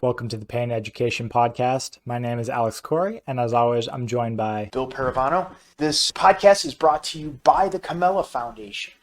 Welcome to the Pain Education Podcast. My name is Alex Corey, and as always, I'm joined by Bill Parravano. This podcast is brought to you by the Camella Foundation.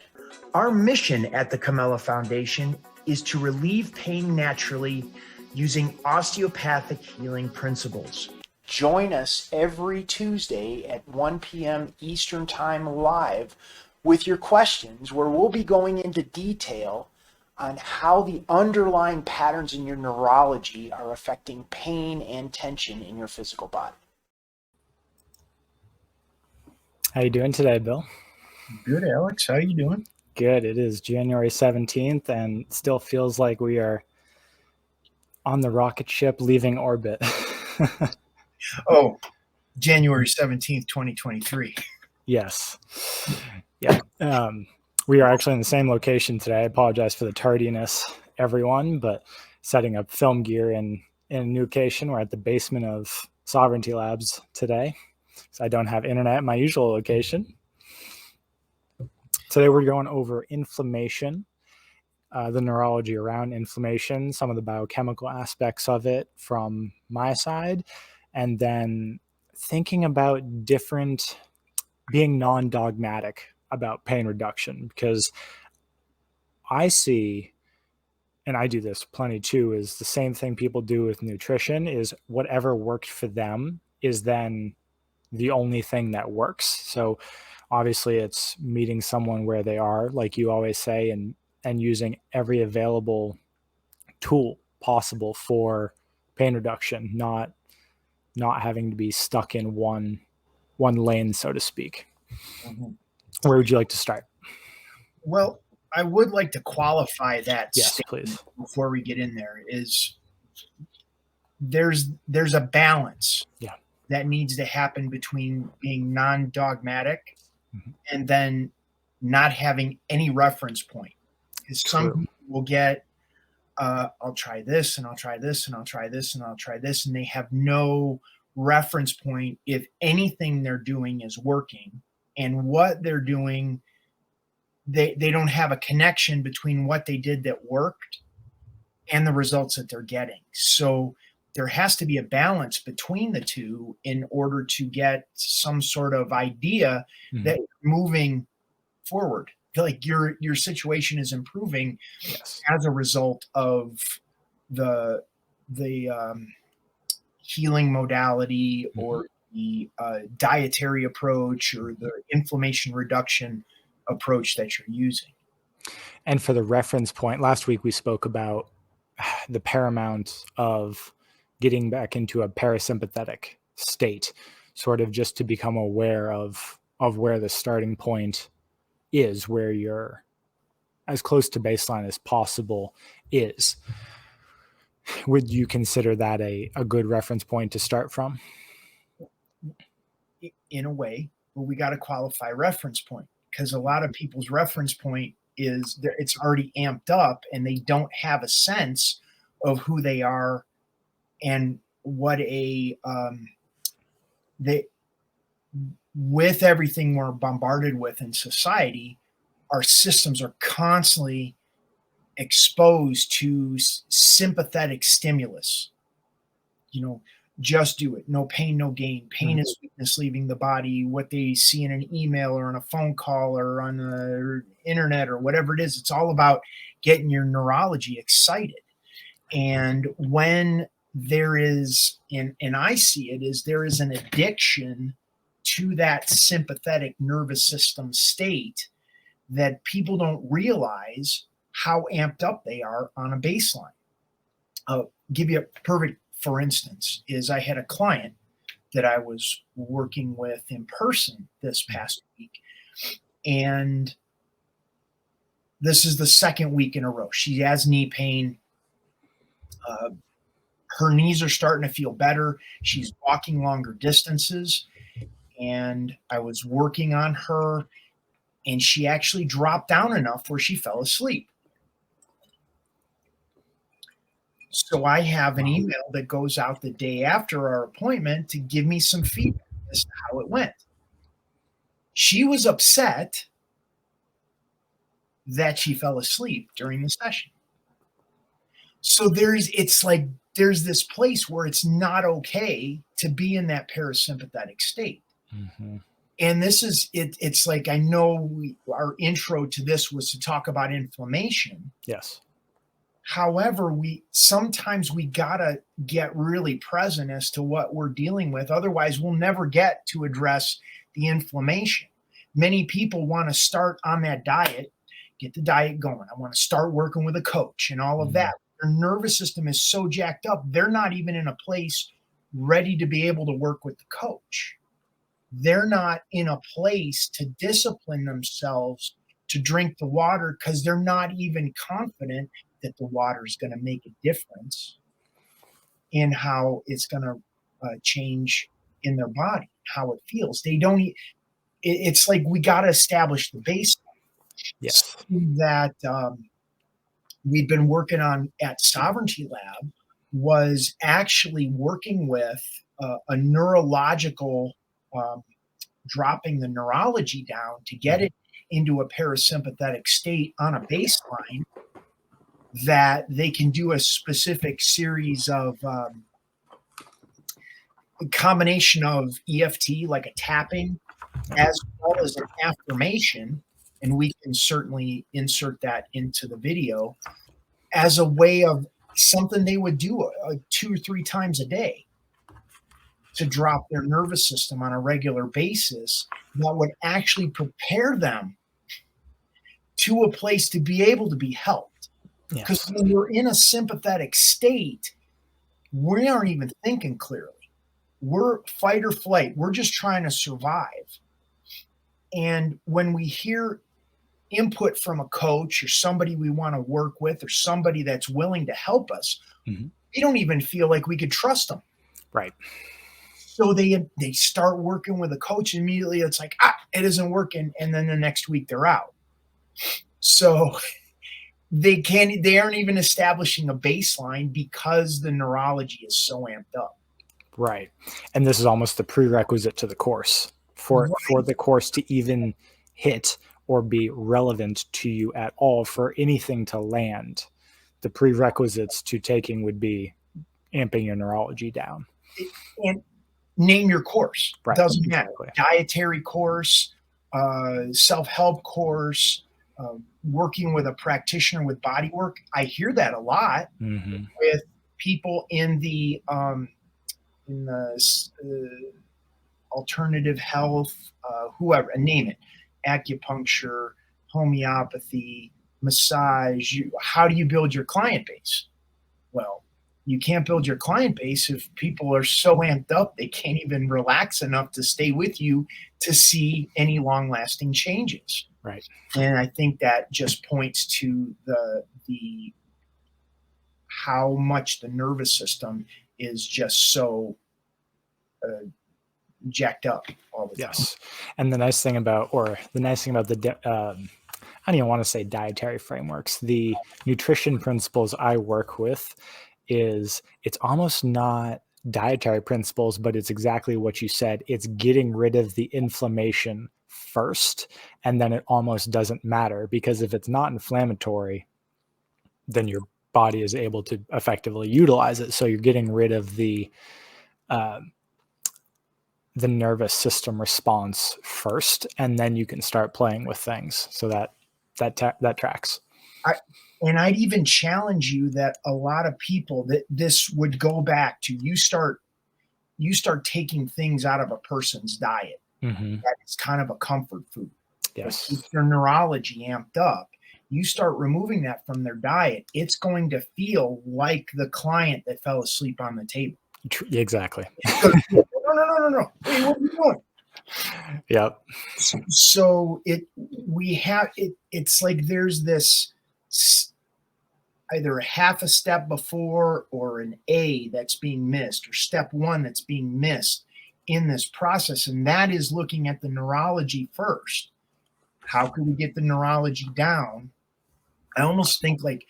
Our mission at the Camella Foundation is to relieve pain naturally using osteopathic healing principles. Join us every Tuesday at 1 p.m. Eastern Time live with your questions, where we'll be going into detail on how the underlying patterns in your neurology are affecting pain and tension in your physical body. How you doing today, Bill? Good, Alex. How are you doing? Good. It is January 17th and still feels like we are on the rocket ship leaving orbit. Oh, January 17th, 2023. Yes. Yeah. We are actually in the same location today. I apologize for the tardiness, everyone, but setting up film gear in a new location. We're at the basement of Sovereignty Labs today. So I don't have internet at my usual location. Today we're going over inflammation, the neurology around inflammation, some of the biochemical aspects of it from my side, and then thinking about being non-dogmatic about pain reduction, because I see, and I do this plenty too, is the same thing people do with nutrition, is whatever worked for them is then the only thing that works. So obviously it's meeting someone where they are, like you always say, and using every available tool possible for pain reduction, not having to be stuck in one lane, so to speak. Mm-hmm. Where would you like to start? Well, I would like to qualify that. Yes, please. Before we get in there, is there's a balance that needs to happen between being non-dogmatic and then not having any reference point. Because some people will get, I'll try this and I'll try this and I'll try this and I'll try this, and they have no reference point if anything they're doing is working. And what they're doing, they don't have a connection between what they did that worked and the results that they're getting. So there has to be a balance between the two in order to get some sort of idea that you're moving forward. Like your situation is improving as a result of the healing modality or the dietary approach or the inflammation reduction approach that you're using. And for the reference point, last week we spoke about the paramount of getting back into a parasympathetic state, sort of just to become aware of where the starting point is, where you're as close to baseline as possible is. Would you consider that a good reference point to start from? In a way, but we got to qualify reference point, because a lot of people's reference point is it's already amped up and they don't have a sense of who they are and what with everything we're bombarded with in society, our systems are constantly exposed to sympathetic stimulus. Just do it. No pain, no gain. Pain is weakness leaving the body. What they see in an email or on a phone call or on the internet or whatever it is, it's all about getting your neurology excited. And when there is, and I see it, is there is an addiction to that sympathetic nervous system state that people don't realize how amped up they are on a baseline. I'll give you a perfect, for instance, is I had a client that I was working with in person this past week, and this is the second week in a row. She has knee pain. Her knees are starting to feel better. She's walking longer distances, and I was working on her, and she actually dropped down enough where she fell asleep. So I have an email that goes out the day after our appointment to give me some feedback as to how it went. She was upset that she fell asleep during the session. So it's like there's this place where it's not okay to be in that parasympathetic state. Mm-hmm. And this is it. It's like, I know our intro to this was to talk about inflammation. Yes. However, sometimes we gotta get really present as to what we're dealing with. Otherwise, we'll never get to address the inflammation. Many people want to start on that diet, get the diet going. I want to start working with a coach and all of that. Their nervous system is so jacked up, they're not even in a place ready to be able to work with the coach. They're not in a place to discipline themselves to drink the water because they're not even confident that the water is going to make a difference in how it's going to change in their body, how it feels. They don't. It's like we got to establish the baseline. Yes. That we've been working on at Sovereignty Lab was actually working with a neurological, dropping the neurology down to get it into a parasympathetic state on a baseline, that they can do a specific series of a combination of EFT, like a tapping, as well as an affirmation. And we can certainly insert that into the video as a way of something they would do 2 or 3 times a day to drop their nervous system on a regular basis, that would actually prepare them to a place to be able to be helped. Because when we're in a sympathetic state, we aren't even thinking clearly. We're fight or flight. We're just trying to survive. And when we hear input from a coach or somebody we want to work with or somebody that's willing to help us, we don't even feel like we could trust them. Right. So they start working with a coach, and immediately it's like, it isn't working. And then the next week they're out. So they aren't even establishing a baseline because the neurology is so amped up. Right. And this is almost the prerequisite to the course for the course to even hit or be relevant to you at all, for anything to land. The prerequisites to taking would be amping your neurology down. And name your course. Right. Doesn't matter. Dietary course, self-help course, working with a practitioner with body work. I hear that a lot with people in the alternative health, whoever, name it, acupuncture, homeopathy, massage. How do you build your client base? Well, you can't build your client base if people are so amped up they can't even relax enough to stay with you to see any long-lasting changes. Right. And I think that just points to the how much the nervous system is just so jacked up all the time. Yes. And the nice thing about the I don't even want to say dietary frameworks, the nutrition principles I work with, is it's almost not dietary principles, but it's exactly what you said. It's getting rid of the inflammation first, and then it almost doesn't matter, because if it's not inflammatory, then your body is able to effectively utilize it. So you're getting rid of the nervous system response first, and then you can start playing with things. So that tracks. And I'd even challenge you that a lot of people, that this would go back to, you start taking things out of a person's diet that is kind of a comfort food. Yes. Keep their neurology amped up. You start removing that from their diet, it's going to feel like the client that fell asleep on the table. Exactly. No. Hey, what are you doing? Yep. So it's like there's this either a half a step before or an A that's being missed, or step 1 that's being missed in this process. And that is looking at the neurology first. How can we get the neurology down? I almost think like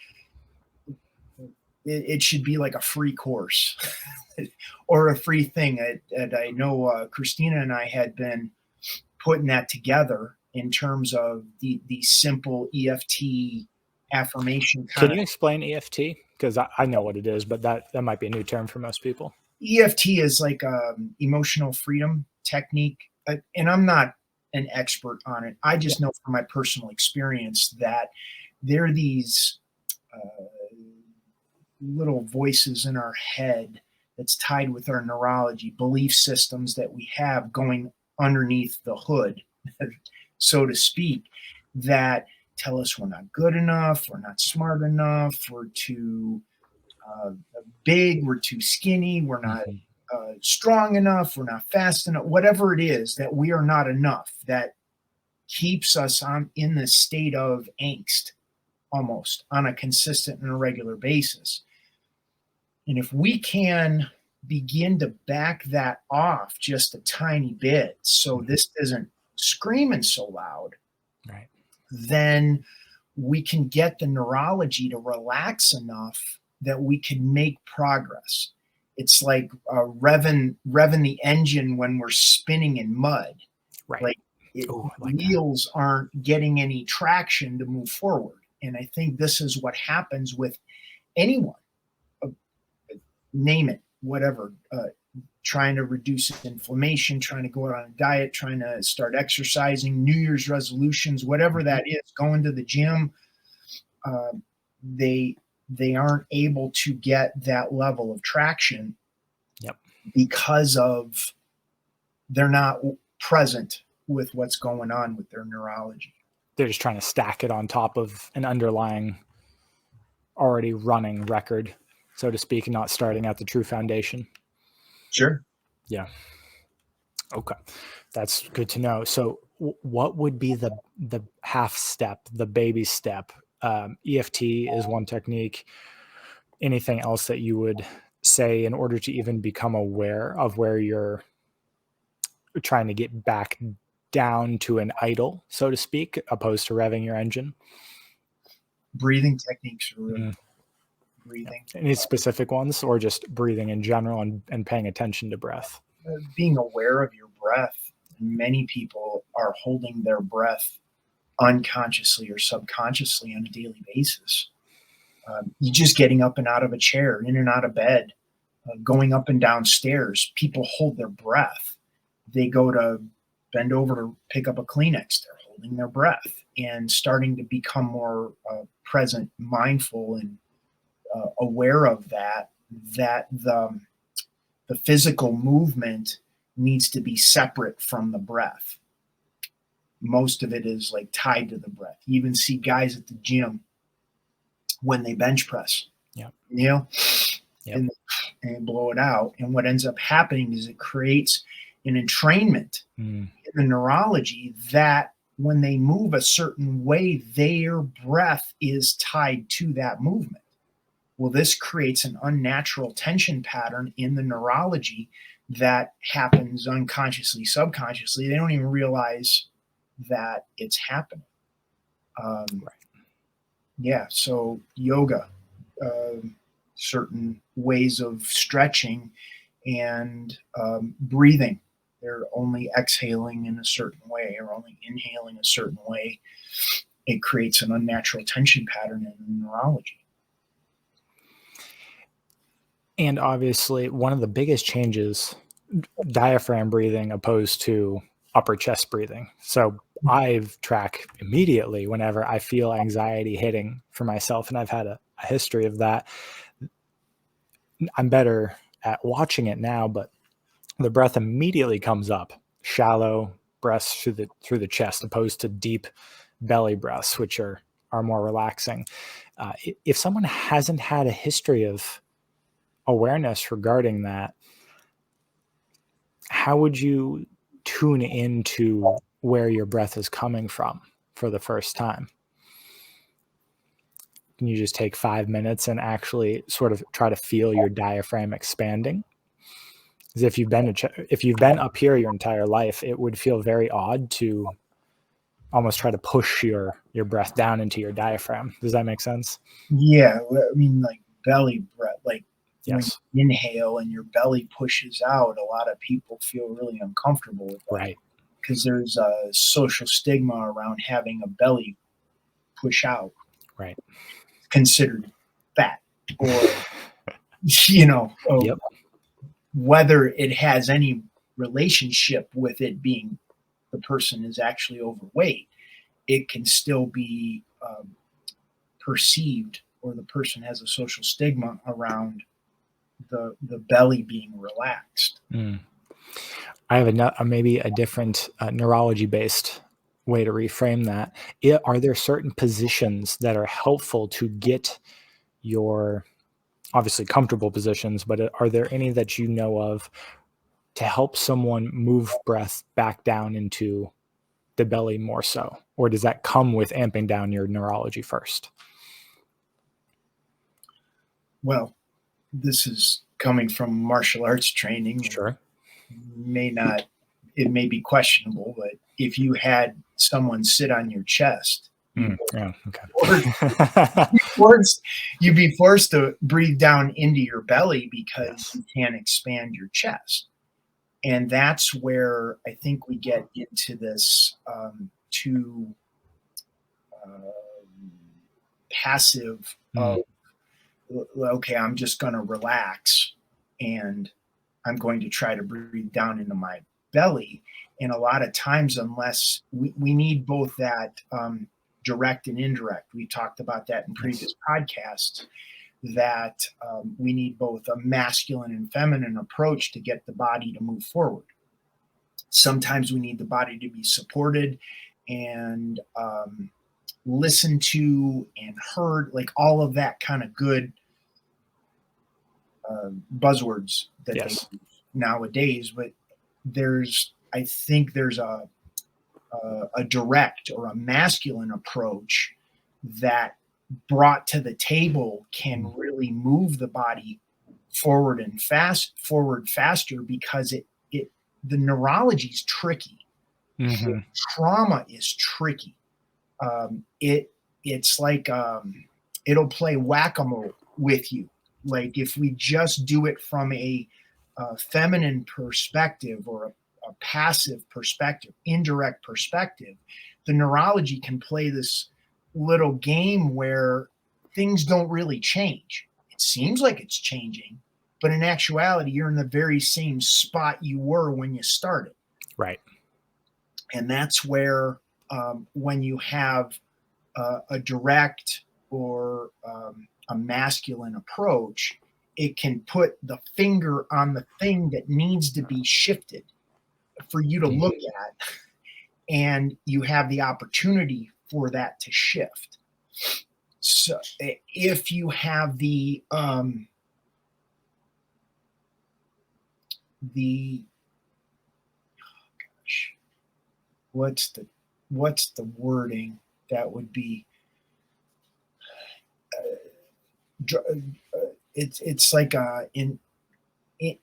it should be like a free course or a free thing. And I know Christina and I had been putting that together in terms of the simple EFT affirmation. Can you explain EFT Because I know what it is, but that might be a new term for most people. EFT is like emotional freedom technique, and I'm not an expert on it. I just know from my personal experience that there are these little voices in our head that's tied with our neurology, belief systems that we have going underneath the hood, so to speak, that tell us we're not good enough, we're not smart enough, we're too big, we're too skinny, we're not strong enough, we're not fast enough, whatever it is, that we are not enough, that keeps us in this state of angst almost on a consistent and a regular basis. And if we can begin to back that off just a tiny bit so this isn't screaming so loud, right, then we can get the neurology to relax enough that we can make progress. It's like revving the engine when we're spinning in mud. Right. Like wheels aren't getting any traction to move forward. And I think this is what happens with anyone, name it, whatever, trying to reduce inflammation, trying to go out on a diet, trying to start exercising, New Year's resolutions, whatever that is, going to the gym, they aren't able to get that level of traction because of they're not present with what's going on with their neurology. They're just trying to stack it on top of an underlying already running record, so to speak, and not starting at the true foundation. Sure. Yeah. Okay. That's good to know. So what would be the half step, the baby step? EFT is one technique. Anything else that you would say in order to even become aware of where you're trying to get back down to an idle, so to speak, opposed to revving your engine? Breathing techniques are really breathing. Any specific ones, or just breathing in general and paying attention to breath? Being aware of your breath. Many people are holding their breath unconsciously or subconsciously on a daily basis. You just getting up and out of a chair, in and out of bed, going up and down stairs. People hold their breath. They go to bend over to pick up a Kleenex. They're holding their breath and starting to become more present, mindful, and aware of that the physical movement needs to be separate from the breath. Most of it is like tied to the breath. You even see guys at the gym when they bench press, and they blow it out. And what ends up happening is it creates an entrainment in the neurology that when they move a certain way, their breath is tied to that movement. Well, this creates an unnatural tension pattern in the neurology that happens unconsciously, subconsciously. They don't even realize that it's happening. Yeah, so yoga, certain ways of stretching and breathing. They're only exhaling in a certain way or only inhaling a certain way. It creates an unnatural tension pattern in neurology. And obviously, one of the biggest changes, diaphragm breathing opposed to upper chest breathing. So I've tracked immediately whenever I feel anxiety hitting for myself, and I've had a history of that. I'm better at watching it now, but the breath immediately comes up, shallow breaths through the chest, opposed to deep belly breaths, which are more relaxing. If someone hasn't had a history of awareness regarding that, how would you tune into where your breath is coming from for the first time? Can you just take 5 minutes and actually sort of try to feel your diaphragm expanding? Because if you've been up here your entire life, it would feel very odd to almost try to push your breath down into your diaphragm. Does that make sense? Yeah, I mean, like belly breath, like yes. When you inhale and your belly pushes out, a lot of people feel really uncomfortable with that. Right. Because there's a social stigma around having a belly push out. Right. It's considered fat. or, you know, Yep. whether it has any relationship with it being the person is actually overweight, it can still be perceived, or the person has a social stigma around the belly being relaxed. Mm. I have maybe a different neurology-based way to reframe that. Are there certain positions that are helpful to get your obviously comfortable positions, but are there any that you know of to help someone move breath back down into the belly more so? Or does that come with amping down your neurology first? Well, this is coming from martial arts training. Sure. It may be questionable, but if you had someone sit on your chest, Yeah, forced, okay. you'd be forced to breathe down into your belly because Yes. you can't expand your chest. And that's where I think we get into this too passive of, okay, I'm just going to relax and I'm going to try to breathe down into my belly. And a lot of times, unless we need both that direct and indirect, we talked about that in previous podcasts, that we need both a masculine and feminine approach to get the body to move forward. Sometimes we need the body to be supported and listened to and heard, like all of that kind of good buzzwords that they use nowadays. But I think there's a direct or a masculine approach that brought to the table can really move the body forward faster, because the neurology is tricky. Trauma is tricky. It's like it'll play whack-a-mole with you. Like if we just do it from a feminine perspective, or a passive perspective, indirect perspective, the neurology can play this little game where things don't really change. It seems like it's changing, but in actuality, you're in the very same spot you were when you started. Right. And that's where when you have a direct or a masculine approach, it can put the finger on the thing that needs to be shifted for you to look at, and you have the opportunity for that to shift. So if you have the oh gosh, what's the wording that would be it's like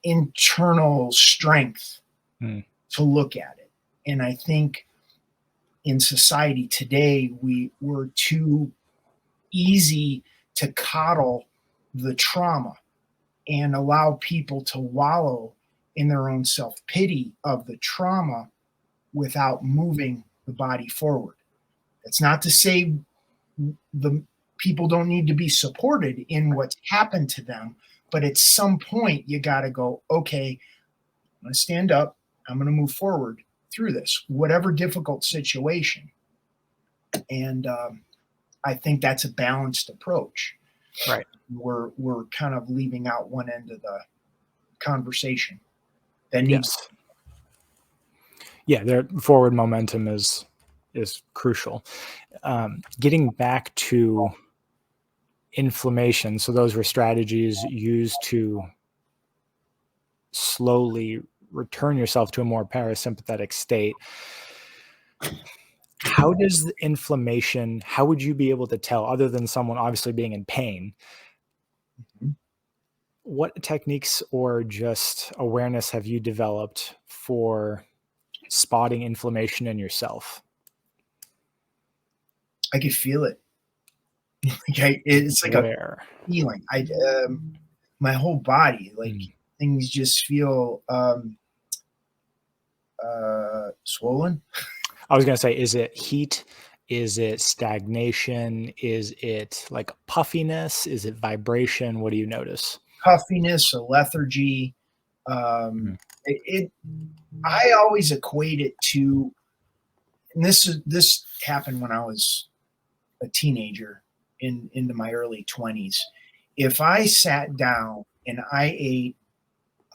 internal strength to look at it. And I think in society today, we're too easy to coddle the trauma and allow people to wallow in their own self-pity of the trauma without moving the body forward. That's not to say the people don't need to be supported in what's happened to them, but at some point you got to go, okay, I'm going to stand up, I'm going to move forward through this, whatever difficult situation. And I think that's a balanced approach. Right. We're kind of leaving out one end of the conversation that needs. Yeah, their forward momentum is crucial. Getting back to inflammation, so those were strategies used to slowly return yourself to a more parasympathetic state. How does the inflammation, how would you be able to tell, other than someone obviously being in pain, what techniques or just awareness have you developed for spotting inflammation in yourself? I could feel it. It's like Where? a feeling. My whole body, like things just feel swollen. I was going to say, is it heat? Is it stagnation? Is it like puffiness? Is it vibration? What do you notice? Puffiness, a lethargy. Mhm. I always equate it to, and this happened when I was a teenager into my early 20s. If I sat down and I ate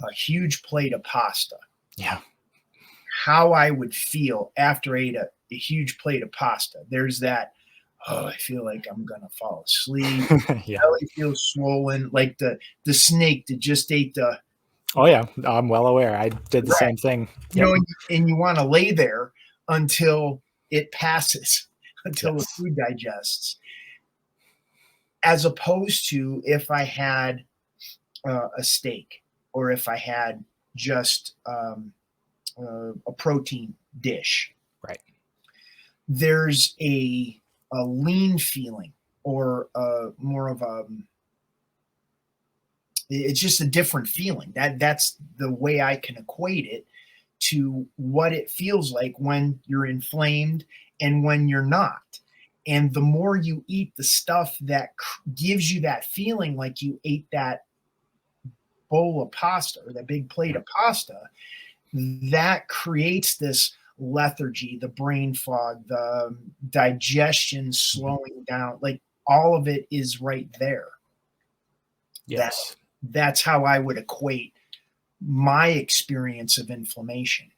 a huge plate of pasta, Yeah. how I would feel after I ate a huge plate of pasta. There's that, oh, I feel like I'm gonna fall asleep. Yeah. Belly feels swollen, like the snake that just ate the Oh yeah, I'm well aware. I did the rat. same thing. You Yep. know, and you want to lay there until it passes, until the Yes. food digests. As opposed to if I had a steak, or if I had just a protein dish. Right. There's a lean feeling, or more of a, it's just a different feeling. That's the way I can equate it to what it feels like when you're inflamed and when you're not. And the more you eat the stuff that gives you that feeling like you ate that bowl of pasta or that big plate Yeah. of pasta, that creates this lethargy, the brain fog, the digestion slowing down. Like, all of it is right there. That Yes. that's how I would equate my experience of inflammation.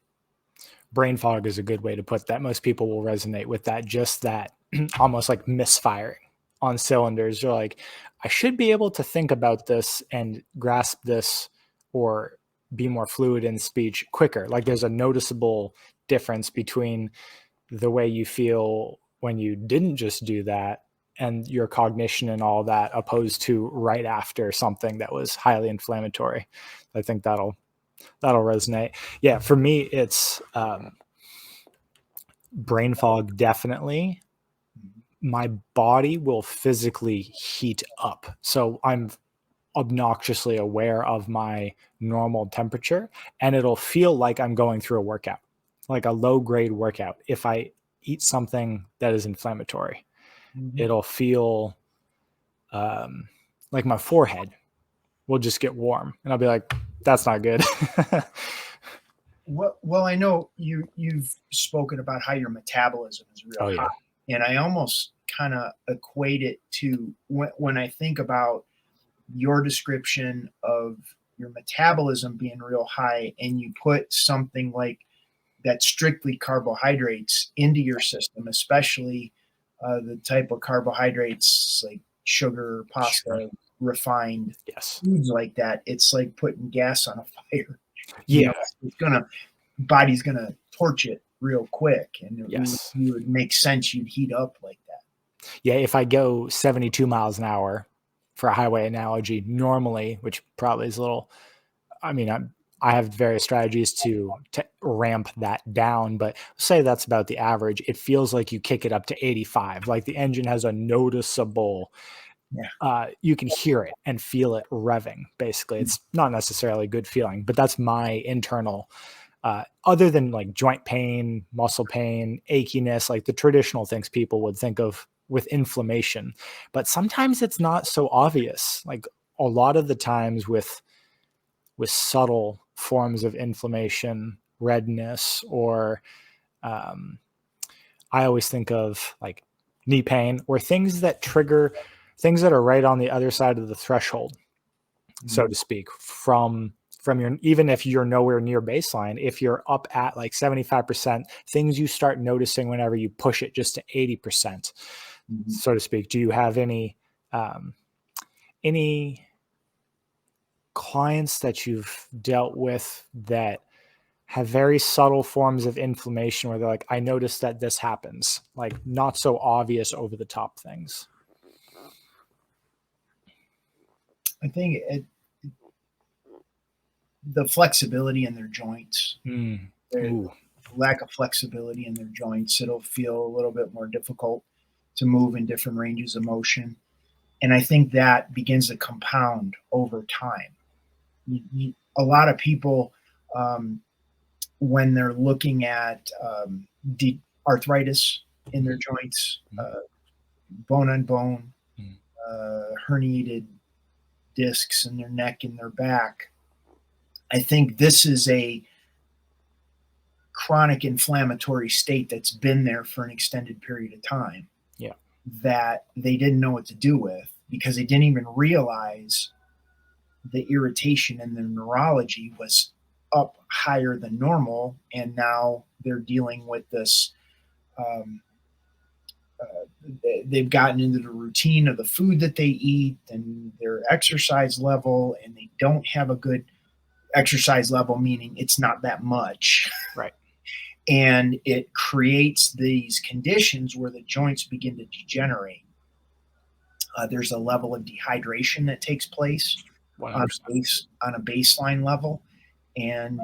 Brain fog is a good way to put that. Most people will resonate with that, just that almost like misfiring on cylinders. You're like, I should be able to think about this and grasp this or be more fluid in speech quicker. Like there's a noticeable difference between the way you feel when you didn't just do that and your cognition and all that, opposed to right after something that was highly inflammatory. I think that'll resonate. Yeah, for me, it's brain fog, definitely. My body will physically heat up. So I'm obnoxiously aware of my normal temperature, and it'll feel like I'm going through a workout, like a low grade workout. If I eat something that is inflammatory, Mm-hmm. it'll feel like my forehead will just get warm, and I'll be like, that's not good. Well, I know you've spoken about how your metabolism is real Oh, high, yeah. and I almost kind of equate it to when I think about your description of your metabolism being real high, and you put something like that strictly carbohydrates into your system, especially the type of carbohydrates like sugar, Sure. pasta, refined Yes. foods like that. It's like putting gas on a fire. You know, Yeah. it's gonna body's gonna torch it real quick, and Yes. you would make sense you'd heat up like that. Yeah. If I go 72 miles an hour, for a highway analogy, normally, which probably is a little, I mean, I have various strategies to ramp that down, but say that's about the average. It feels like you kick it up to 85. Like the engine has a noticeable, Yeah. you can hear it and feel it revving. Basically, it's not necessarily a good feeling, but that's my internal. Other than like joint pain, muscle pain, achiness, like the traditional things people would think of with inflammation, but sometimes it's not so obvious. Like a lot of the times with subtle forms of inflammation, redness, or um, I always think of like knee pain or things that trigger things that are right on the other side of the threshold, so Mhm. to speak, from your, even if you're nowhere near baseline, if you're up at like 75%, things you start noticing whenever you push it just to 80%, Mhm. so to speak. Do you have um, any clients that you've dealt with that have very subtle forms of inflammation where they're like, I noticed that this happens, like not so obvious over the top things? I think the flexibility in their joints, Mm. the Ooh. lack of flexibility in their joints, it'll feel a little bit more difficult to move in different ranges of motion. And I think that begins to compound over time. A lot of people, um, when they're looking at arthritis, in their joints, bone on bone, herniated discs in their neck and their back. I think this is a chronic inflammatory state that's been there for an extended period of time. Yeah. That they didn't know what to do with, because they didn't even realize the irritation in their neurology was up higher than normal. And now they're dealing with this. They've gotten into the routine of the food that they eat and their exercise level, and they don't have a good exercise level, meaning it's not that much. Right. And it creates these conditions where the joints begin to degenerate. There's a level of dehydration that takes place on a baseline level. And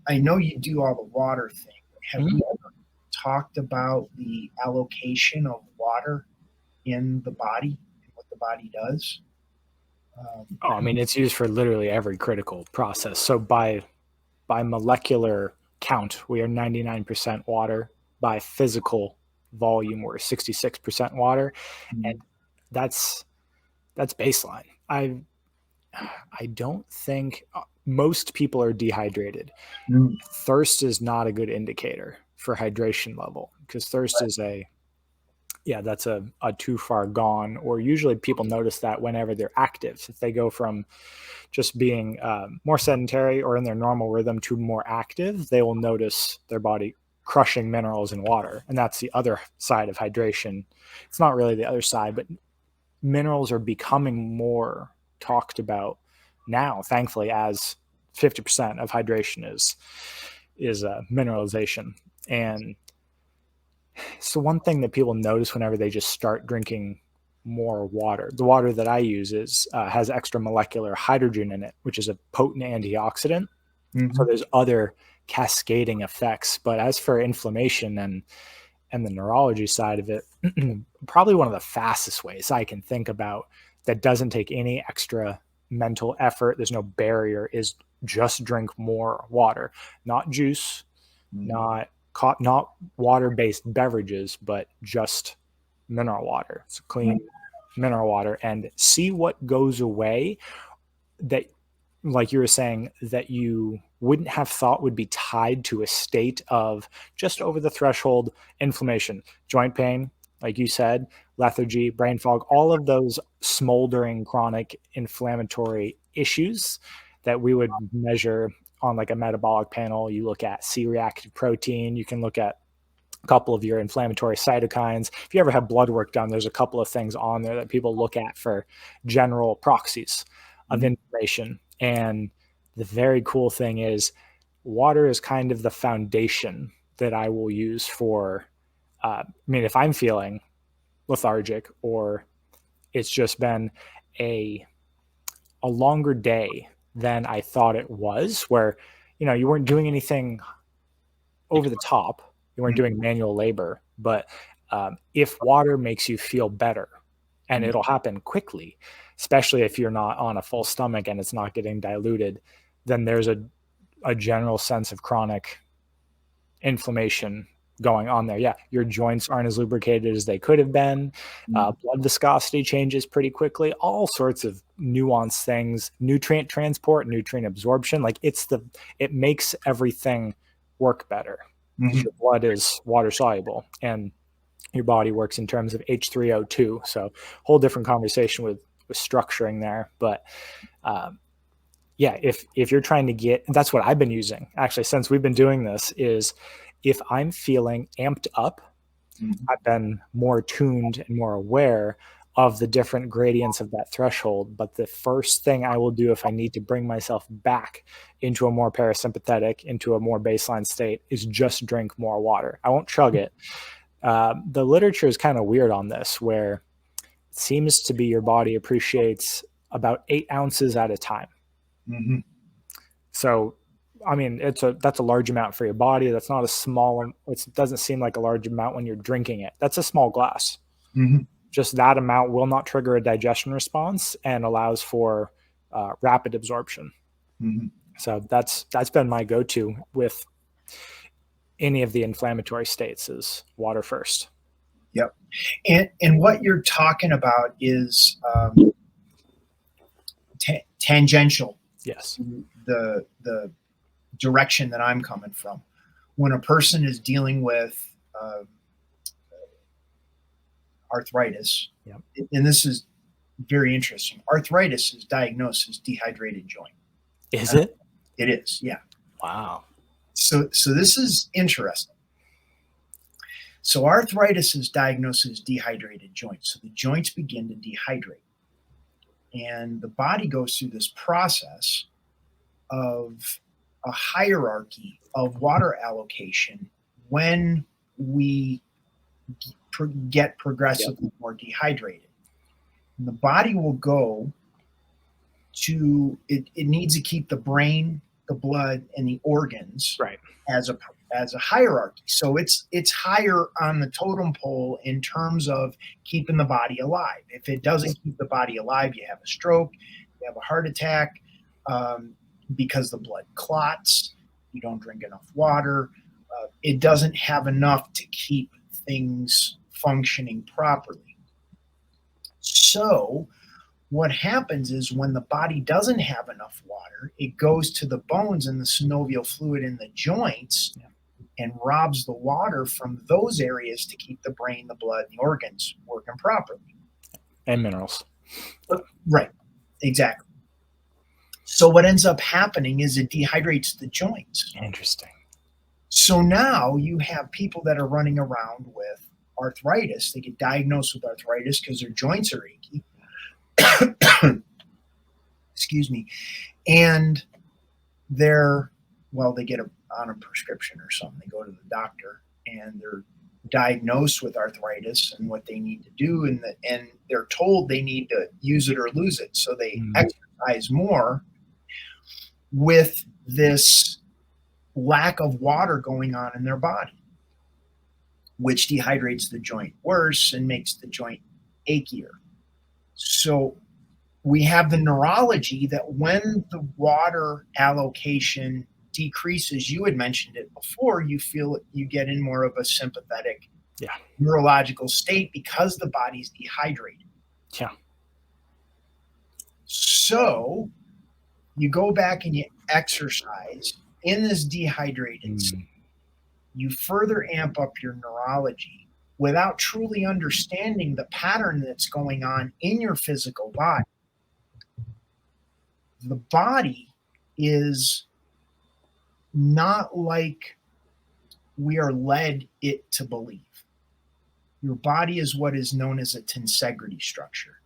I know you do all the water thing. Have you ever talked about the allocation of water in the body and what the body does? I mean, it's used for literally every critical process. So by molecular count, we are 99% water. By physical volume, we're 66% water. And that's baseline. I don't think most people are dehydrated. Thirst is not a good indicator for hydration level, because thirst is that's a too far gone, or usually people notice that whenever they're active. If they go from just being more sedentary or in their normal rhythm to more active, they will notice their body crushing minerals in water. And that's the other side of hydration. It's not really the other side, but minerals are becoming more talked about now, thankfully, as 50% of hydration is mineralization. And so one thing that people notice whenever they just start drinking more water, the water that I use has extra molecular hydrogen in it, which is a potent antioxidant. So there's other cascading effects. But as for inflammation and the neurology side of it, probably one of the fastest ways I can think about that doesn't take any extra mental effort, there's no barrier, is just drink more water. Not juice, not water-based beverages, but just mineral water. It's clean mineral water, and see what goes away that, like you were saying, that you wouldn't have thought would be tied to a state of just over the threshold inflammation, joint pain, like you said, lethargy, brain fog, all of those smoldering chronic inflammatory issues that we would measure on like a metabolic panel. You look at C-reactive protein, you can look at a couple of your inflammatory cytokines. If you ever have blood work done, there's a couple of things on there that people look at for general proxies of inflammation. And the very cool thing is water is kind of the foundation that I will use for, if I'm feeling lethargic, or it's just been a longer day than I thought it was, where, you weren't doing anything over the top, you weren't doing manual labor, but if water makes you feel better, and it'll happen quickly, especially if you're not on a full stomach and it's not getting diluted, then there's a general sense of chronic inflammation going on there. Yeah, your joints aren't as lubricated as they could have been. Blood viscosity changes pretty quickly. All sorts of nuanced things. Nutrient transport, nutrient absorption. Like it makes everything work better. Your blood is water soluble, and your body works in terms of H3O2. So whole different conversation with structuring there. But if you're trying to get, that's what I've been using actually since we've been doing this, is if I'm feeling amped up, I've been more tuned and more aware of the different gradients of that threshold. But the first thing I will do if I need to bring myself back into a more parasympathetic, into a more baseline state, is just drink more water. I won't chug it. The literature is kind of weird on this, where it seems to be your body appreciates about 8 ounces at a time. So, that's a large amount for your body. That's not a small, it doesn't seem like a large amount when you're drinking it. That's a small glass. Just that amount will not trigger a digestion response and allows for rapid absorption. So that's been my go-to with any of the inflammatory states is water first. Yep. And what you're talking about is tangential. Yes. The direction that I'm coming from. When a person is dealing with arthritis, yep. And this is very interesting. Arthritis is diagnosed as dehydrated joint. Is it? It is, yeah. Wow. So this is interesting. So arthritis is diagnosed as dehydrated joints. So the joints begin to dehydrate. And the body goes through this process of a hierarchy of water allocation when we get progressively more dehydrated. And the body will go to, it needs to keep the brain, the blood, and the organs as a hierarchy. So it's higher on the totem pole in terms of keeping the body alive. If it doesn't keep the body alive, you have a stroke, you have a heart attack, because the blood clots, you don't drink enough water, it doesn't have enough to keep things functioning properly. So what happens is when the body doesn't have enough water, it goes to the bones and the synovial fluid in the joints and robs the water from those areas to keep the brain, the blood, and the organs working properly. And minerals. Right, exactly. So what ends up happening is it dehydrates the joints. Interesting. So now you have people that are running around with arthritis. They get diagnosed with arthritis because their joints are achy. Excuse me. And they get on a prescription or something. They go to the doctor and they're diagnosed with arthritis and what they need to do. And they're told they need to use it or lose it. So they exercise more with this lack of water going on in their body, which dehydrates the joint worse and makes the joint achier. So we have the neurology that when the water allocation decreases, you had mentioned it before, you feel you get in more of a sympathetic neurological state because the body's dehydrated. Yeah. So you go back and you exercise in this dehydrated state. You further amp up your neurology without truly understanding the pattern that's going on in your physical body. The body is not like we are led it to believe. Your body is what is known as a tensegrity structure.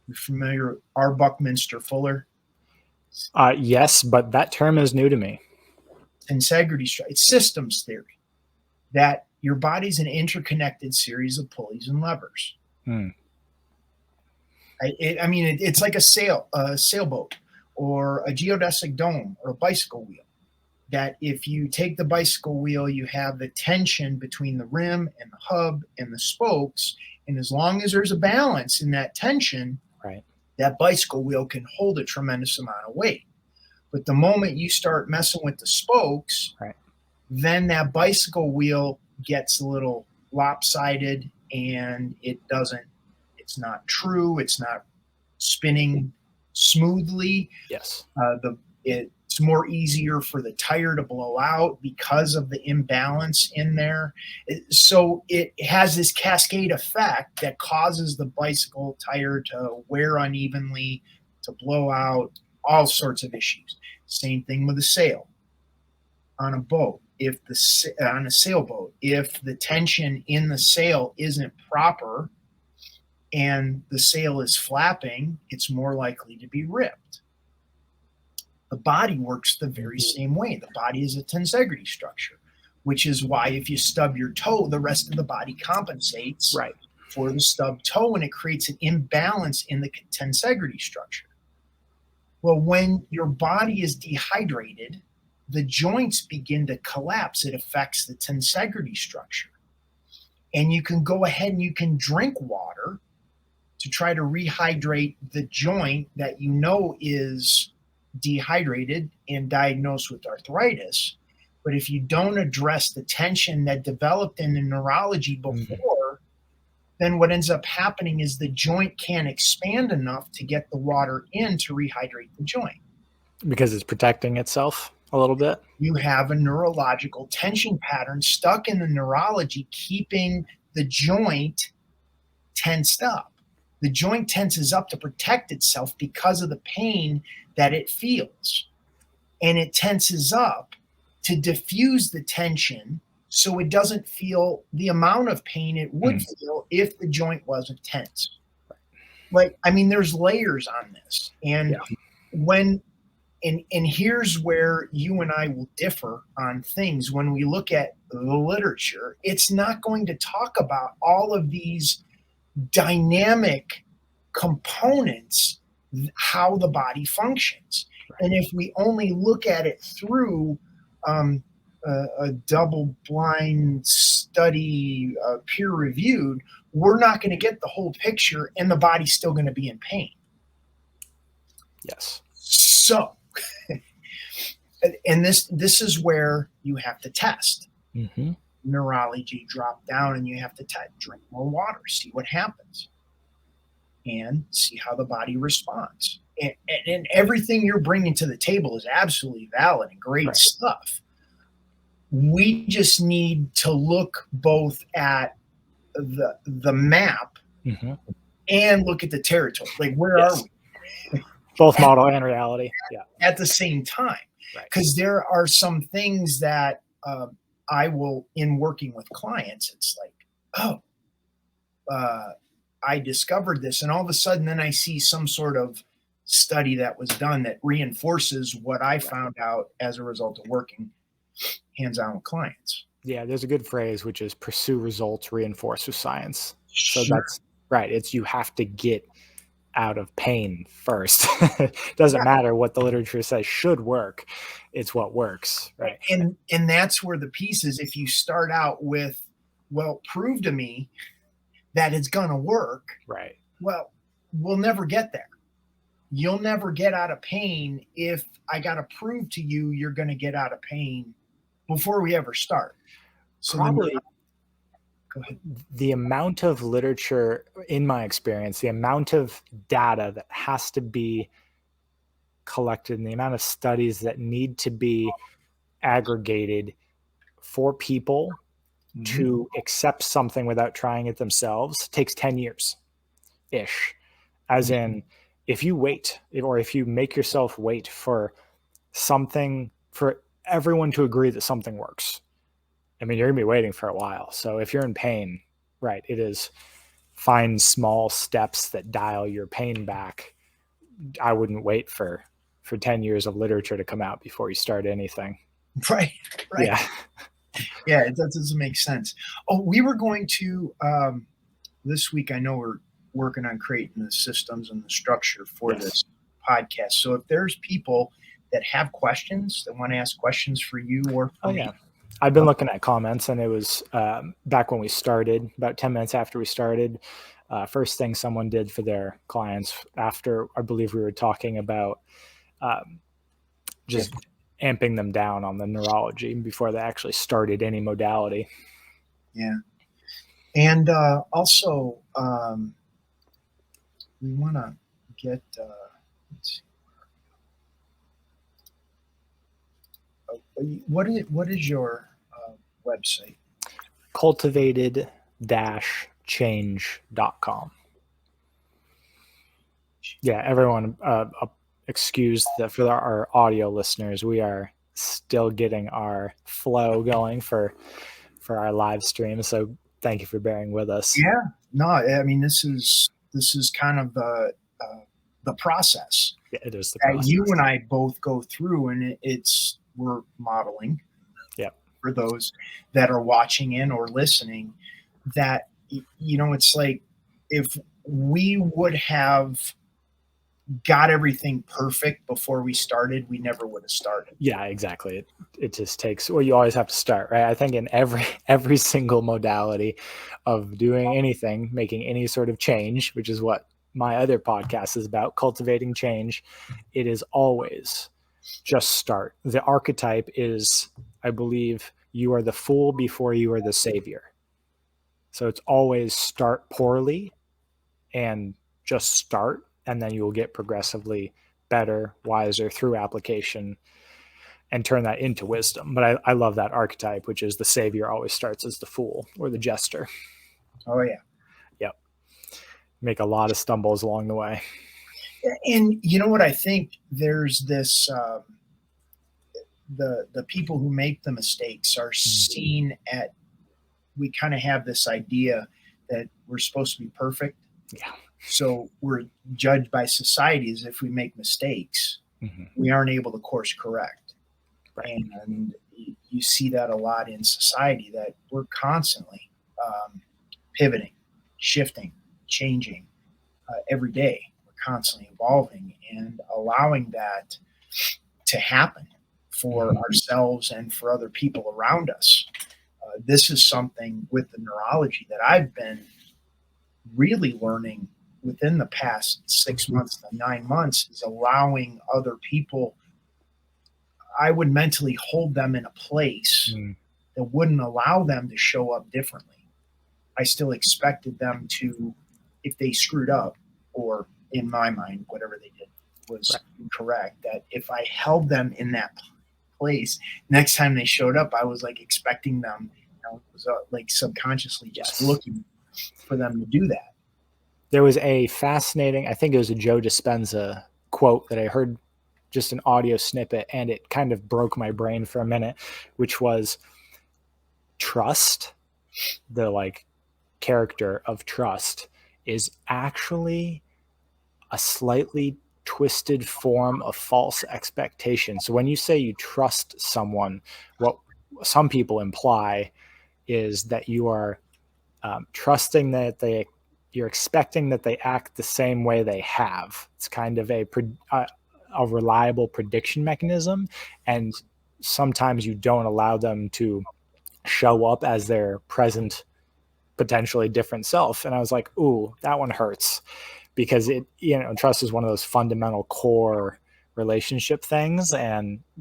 You're familiar with R. Buckminster Fuller? Yes, but that term is new to me. Tensegrity structure. It's systems theory, that your body's an interconnected series of pulleys and levers. It's like a sailboat or a geodesic dome or a bicycle wheel. That if you take the bicycle wheel, you have the tension between the rim and the hub and the spokes. And as long as there's a balance in that tension, that bicycle wheel can hold a tremendous amount of weight. But the moment you start messing with the spokes, then that bicycle wheel gets a little lopsided and it's not true. It's not spinning smoothly. Yes. It's more easier for the tire to blow out because of the imbalance in there. So it has this cascade effect that causes the bicycle tire to wear unevenly, to blow out, all sorts of issues. Same thing with a sail. On a boat, on a sailboat, if the tension in the sail isn't proper and the sail is flapping, it's more likely to be ripped. The body works the very same way. The body is a tensegrity structure, which is why if you stub your toe, the rest of the body compensates for the stubbed toe, and it creates an imbalance in the tensegrity structure. Well, when your body is dehydrated, the joints begin to collapse. It affects the tensegrity structure. And you can go ahead and you can drink water to try to rehydrate the joint that you know is dehydrated and diagnosed with arthritis. But if you don't address the tension that developed in the neurology before, then what ends up happening is the joint can't expand enough to get the water in to rehydrate the joint. Because it's protecting itself a little bit. You have a neurological tension pattern stuck in the neurology, keeping the joint tensed up. The joint tenses up to protect itself because of the pain that it feels. And it tenses up to diffuse the tension so it doesn't feel the amount of pain it would feel if the joint wasn't tense. Like, I mean, there's layers on this. And and here's where you and I will differ on things. When we look at the literature, it's not going to talk about all of these dynamic components, how the body functions. And if we only look at it through a double-blind study, peer-reviewed, we're not going to get the whole picture, and the body's still going to be in pain. Yes. So, and this is where you have to test. Neurology, drop down, and you have to drink more water, see what happens, and see how the body responds. And everything you're bringing to the table is absolutely valid and great stuff. We just need to look both at the map and look at the territory. Like, where are we? Both model and reality. Yeah. At the same time. Because there are some things that I will, in working with clients, it's like, I discovered this, and all of a sudden then I see some sort of study that was done that reinforces what I found out as a result of working hands-on with clients. Yeah, there's a good phrase, which is pursue results reinforced with science. So that's right. It's you have to get out of pain first. It doesn't matter what the literature says should work. It's what works. Right. And that's where the piece is. If you start out with, well, prove to me that it's going to work. Right. Well, we'll never get there. You'll never get out of pain if I got to prove to you you're going to get out of pain before we ever start. So probably go ahead. The amount of literature, in my experience, the amount of data that has to be collected and the amount of studies that need to be aggregated for people to accept something without trying it themselves takes 10 years-ish. As in, if you wait, or if you make yourself wait for something, for everyone to agree that something works, I mean, you're going to be waiting for a while. So if you're in pain, right, it is find small steps that dial your pain back. I wouldn't wait for 10 years of literature to come out before you start anything. Right. Yeah. Yeah, that doesn't make sense. Oh, we were going to, this week, I know we're working on creating the systems and the structure for this podcast. So if there's people that have questions, that want to ask questions for you or for me. I've been looking at comments, and it was back when we started, about 10 minutes after we started, first thing someone did for their clients after, I believe we were talking about just amping them down on the neurology before they actually started any modality. Yeah. And also, we want to get, let's see. What is your website? Cultivated-change.com. Yeah, everyone, excuse that for our audio listeners. We are still getting our flow going for our live stream, so thank you for bearing with us. Yeah, no, I mean, this is kind of the process. Yeah, it is the process. You and I both go through, and we're modeling. Yeah. For those that are watching in or listening, that, you know, it's like if we would have got everything perfect before we started, we never would have started. Yeah, exactly. It just takes, well, you always have to start, right? I think in every single modality of doing anything, making any sort of change, which is what my other podcast is about, cultivating change, it is always just start. The archetype is, I believe you are the fool before you are the savior. So it's always start poorly and just start, and then you will get progressively better, wiser through application and turn that into wisdom. But I love that archetype, which is the savior always starts as the fool or the jester. Oh, yeah. Yep. Make a lot of stumbles along the way. And you know what? I think there's this, the people who make the mistakes are seen at, we kind of have this idea that we're supposed to be perfect. Yeah. So we're judged by society as if we make mistakes, we aren't able to course correct. Right. And you see that a lot in society, that we're constantly pivoting, shifting, changing every day. We're constantly evolving and allowing that to happen for ourselves and for other people around us. This is something with the neurology that I've been really learning within the past 6 months to 9 months, is allowing other people. I would mentally hold them in a place that wouldn't allow them to show up differently. I still expected them to, if they screwed up, or in my mind, whatever they did was incorrect, that if I held them in that place, next time they showed up, I was like expecting them, was like subconsciously just looking for them to do that. There was a fascinating, I think it was a Joe Dispenza quote that I heard, just an audio snippet, and it kind of broke my brain for a minute, which was trust, the like character of trust, is actually a slightly twisted form of false expectation. So when you say you trust someone, what some people imply is that you are trusting that you're expecting that they act the same way they have. It's kind of a reliable prediction mechanism, and sometimes you don't allow them to show up as their present, potentially different self. And I was like, ooh, that one hurts, because trust is one of those fundamental core relationship things.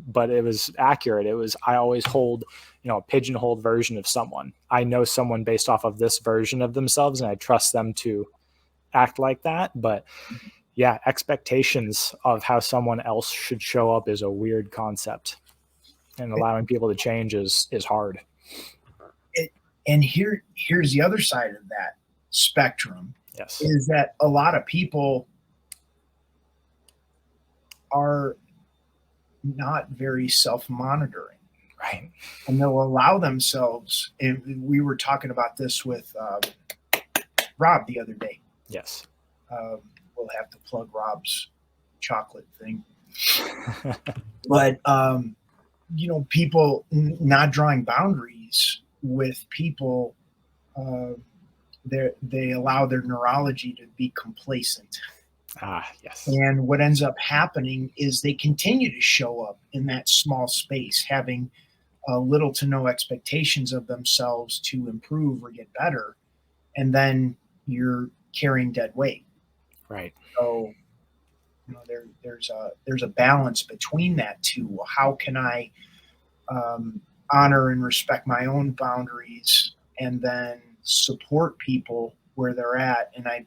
But it was accurate. It was, I always hold, a pigeonholed version of someone. I know someone based off of this version of themselves, and I trust them to act like that. But yeah, expectations of how someone else should show up is a weird concept, and allowing people to change is hard. And here's the other side of that spectrum. Yes. Is that a lot of people are not very self-monitoring. Right. And they'll allow themselves, and we were talking about this with Rob the other day. Yes. We'll have to plug Rob's chocolate thing. But, people not drawing boundaries with people, they allow their neurology to be complacent. Yes. And what ends up happening is they continue to show up in that small space, having little to no expectations of themselves to improve or get better. And then you're carrying dead weight. Right. So, there's a balance between that two. How can I honor and respect my own boundaries, and then support people where they're at? And I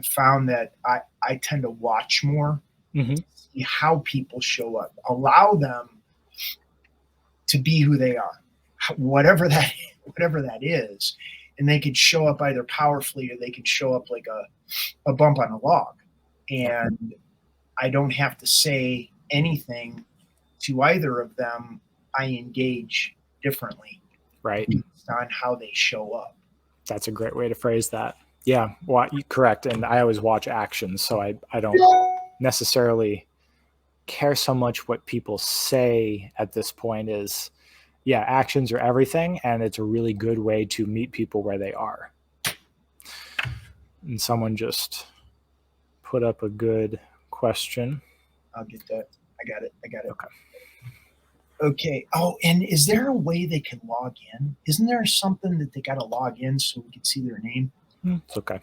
found that I tend to watch more, see how people show up, allow them to be who they are, whatever that is. And they could show up either powerfully, or they could show up like a bump on a log. And I don't have to say anything to either of them. I engage differently, right, based on how they show up. That's a great way to phrase that. Yeah, well, you're correct. And I always watch actions, so I don't necessarily care so much what people say at this point. Is, yeah, actions are everything, and it's a really good way to meet people where they are. And someone just put up a good question. I'll get that. I got it. Okay. Oh, and is there a way they can log in? Isn't there something that they got to log in so we can see their name? It's okay.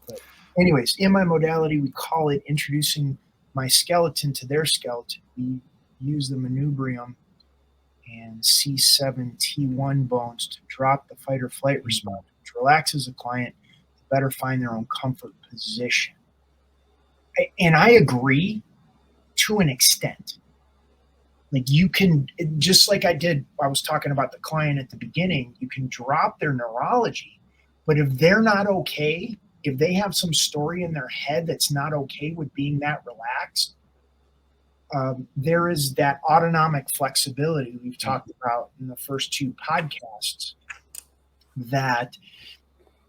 But anyways, in my modality, we call it introducing my skeleton to their skeleton. We use the manubrium, and C7T1 bones to drop the fight or flight response, which relaxes the client to better find their own comfort position. And I agree to an extent. Like you can, just like I was talking about the client at the beginning, you can drop their neurology, but if they're not okay, if they have some story in their head that's not okay with being that relaxed, there is that autonomic flexibility we've talked about in the first 2 podcasts, that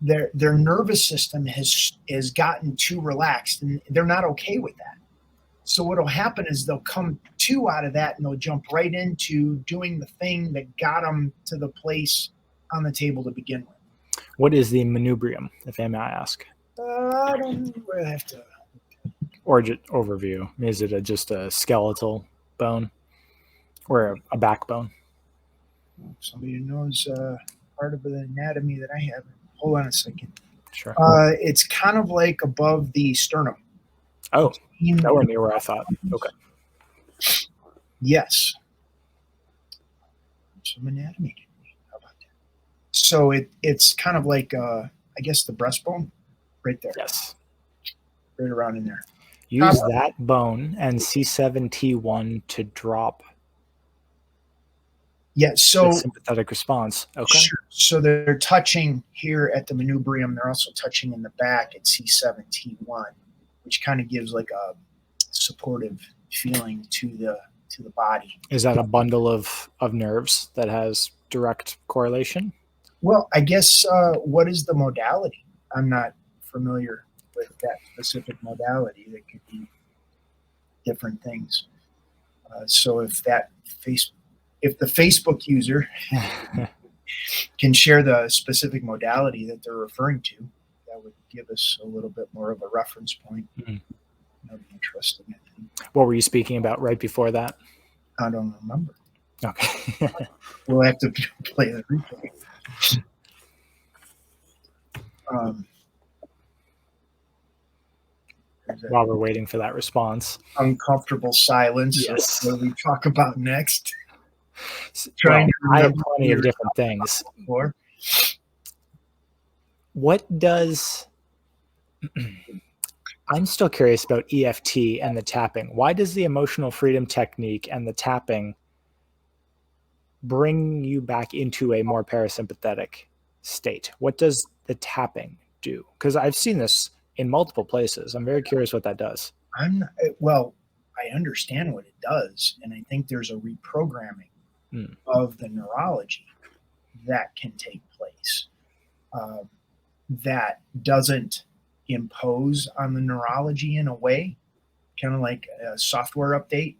their nervous system has gotten too relaxed, and they're not okay with that. So what'll happen is they'll come to out of that, and they'll jump right into doing the thing that got them to the place on the table to begin with. What is the manubrium, if I may ask? I don't have to. Or just overview. Is it just a skeletal bone or a backbone? Somebody knows part of the anatomy that I haven't. Hold on a second. Sure. It's kind of like above the sternum. Oh, nowhere near where I thought. Okay. Yes. Some anatomy. How about that? So it's kind of like, I guess, the breastbone right there. Yes. Right around in there. Use that bone and C7T1 to drop. Yeah, so the sympathetic response. Okay. Sure. So they're touching here at the manubrium. They're also touching in the back at C7T1, which kind of gives like a supportive feeling to the body. Is that a bundle of nerves that has direct correlation? Well, I guess what is the modality? I'm not familiar with that specific modality. That could be different things. So if the Facebook user can share the specific modality that they're referring to, that would give us a little bit more of a reference point. Mm-hmm. That would be interesting, I think. What were you speaking about right before that? I don't remember. Okay. We'll have to play the replay. While we're waiting for that response. Uncomfortable silence. Yes. What we talk about next. Well, I have plenty of different things. Before. What does... I'm still curious about EFT and the tapping. Why does the emotional freedom technique and the tapping bring you back into a more parasympathetic state? What does the tapping do? Because I've seen this in multiple places. I'm very curious what that does. I understand what it does, and I think there's a reprogramming of the neurology that can take place that doesn't impose on the neurology in a way, kind of like a software update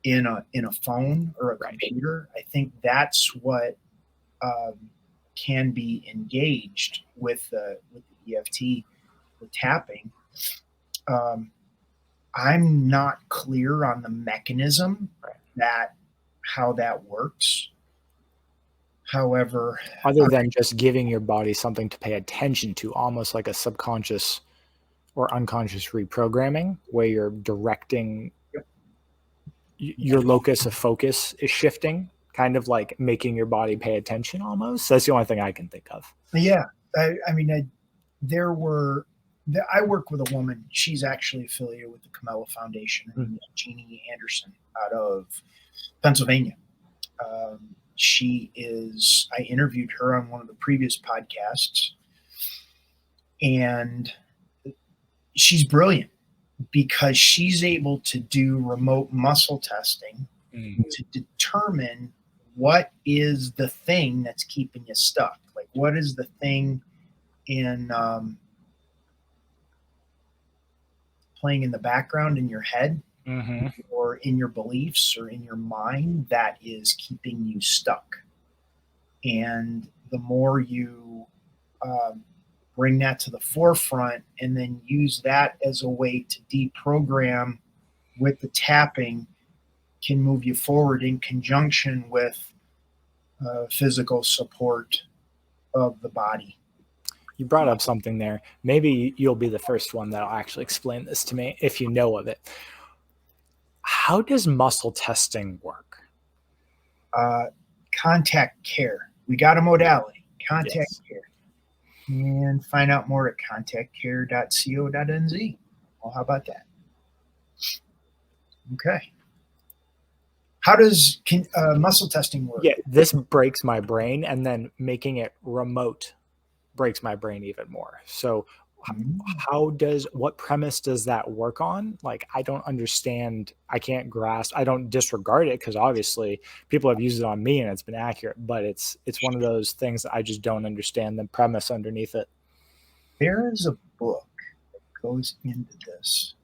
in a phone or a computer. I think that's what can be engaged with the EFT, the tapping. I'm not clear on the mechanism how that works. However, other than just giving your body something to pay attention to, almost like a subconscious or unconscious reprogramming, where you're directing your locus of focus is shifting, kind of like making your body pay attention almost. That's the only thing I can think of. Yeah. I mean, I work with a woman. She's actually affiliated with the Camella Foundation. Her name is Jeannie Anderson out of Pennsylvania. I interviewed her on one of the previous podcasts, and she's brilliant because she's able to do remote muscle testing to determine what is the thing that's keeping you stuck. Like, what is the thing in playing in the background in your head or in your beliefs or in your mind that is keeping you stuck. And the more you bring that to the forefront and then use that as a way to deprogram with the tapping, can move you forward in conjunction with physical support of the body. You brought up something there. Maybe you'll be the first one that'll actually explain this to me if you know of it. How does muscle testing work? Contact care. We got a modality, contact Yes. care. And find out more at contactcare.co.nz. Well, how about that? Okay. How does muscle testing work? Yeah, this breaks my brain, and then making it remote breaks my brain even more. So what premise does that work on? Like, I don't understand. I can't grasp. I don't disregard it, because obviously people have used it on me and it's been accurate, but it's one of those things that I just don't understand the premise underneath it. There is a book that goes into this.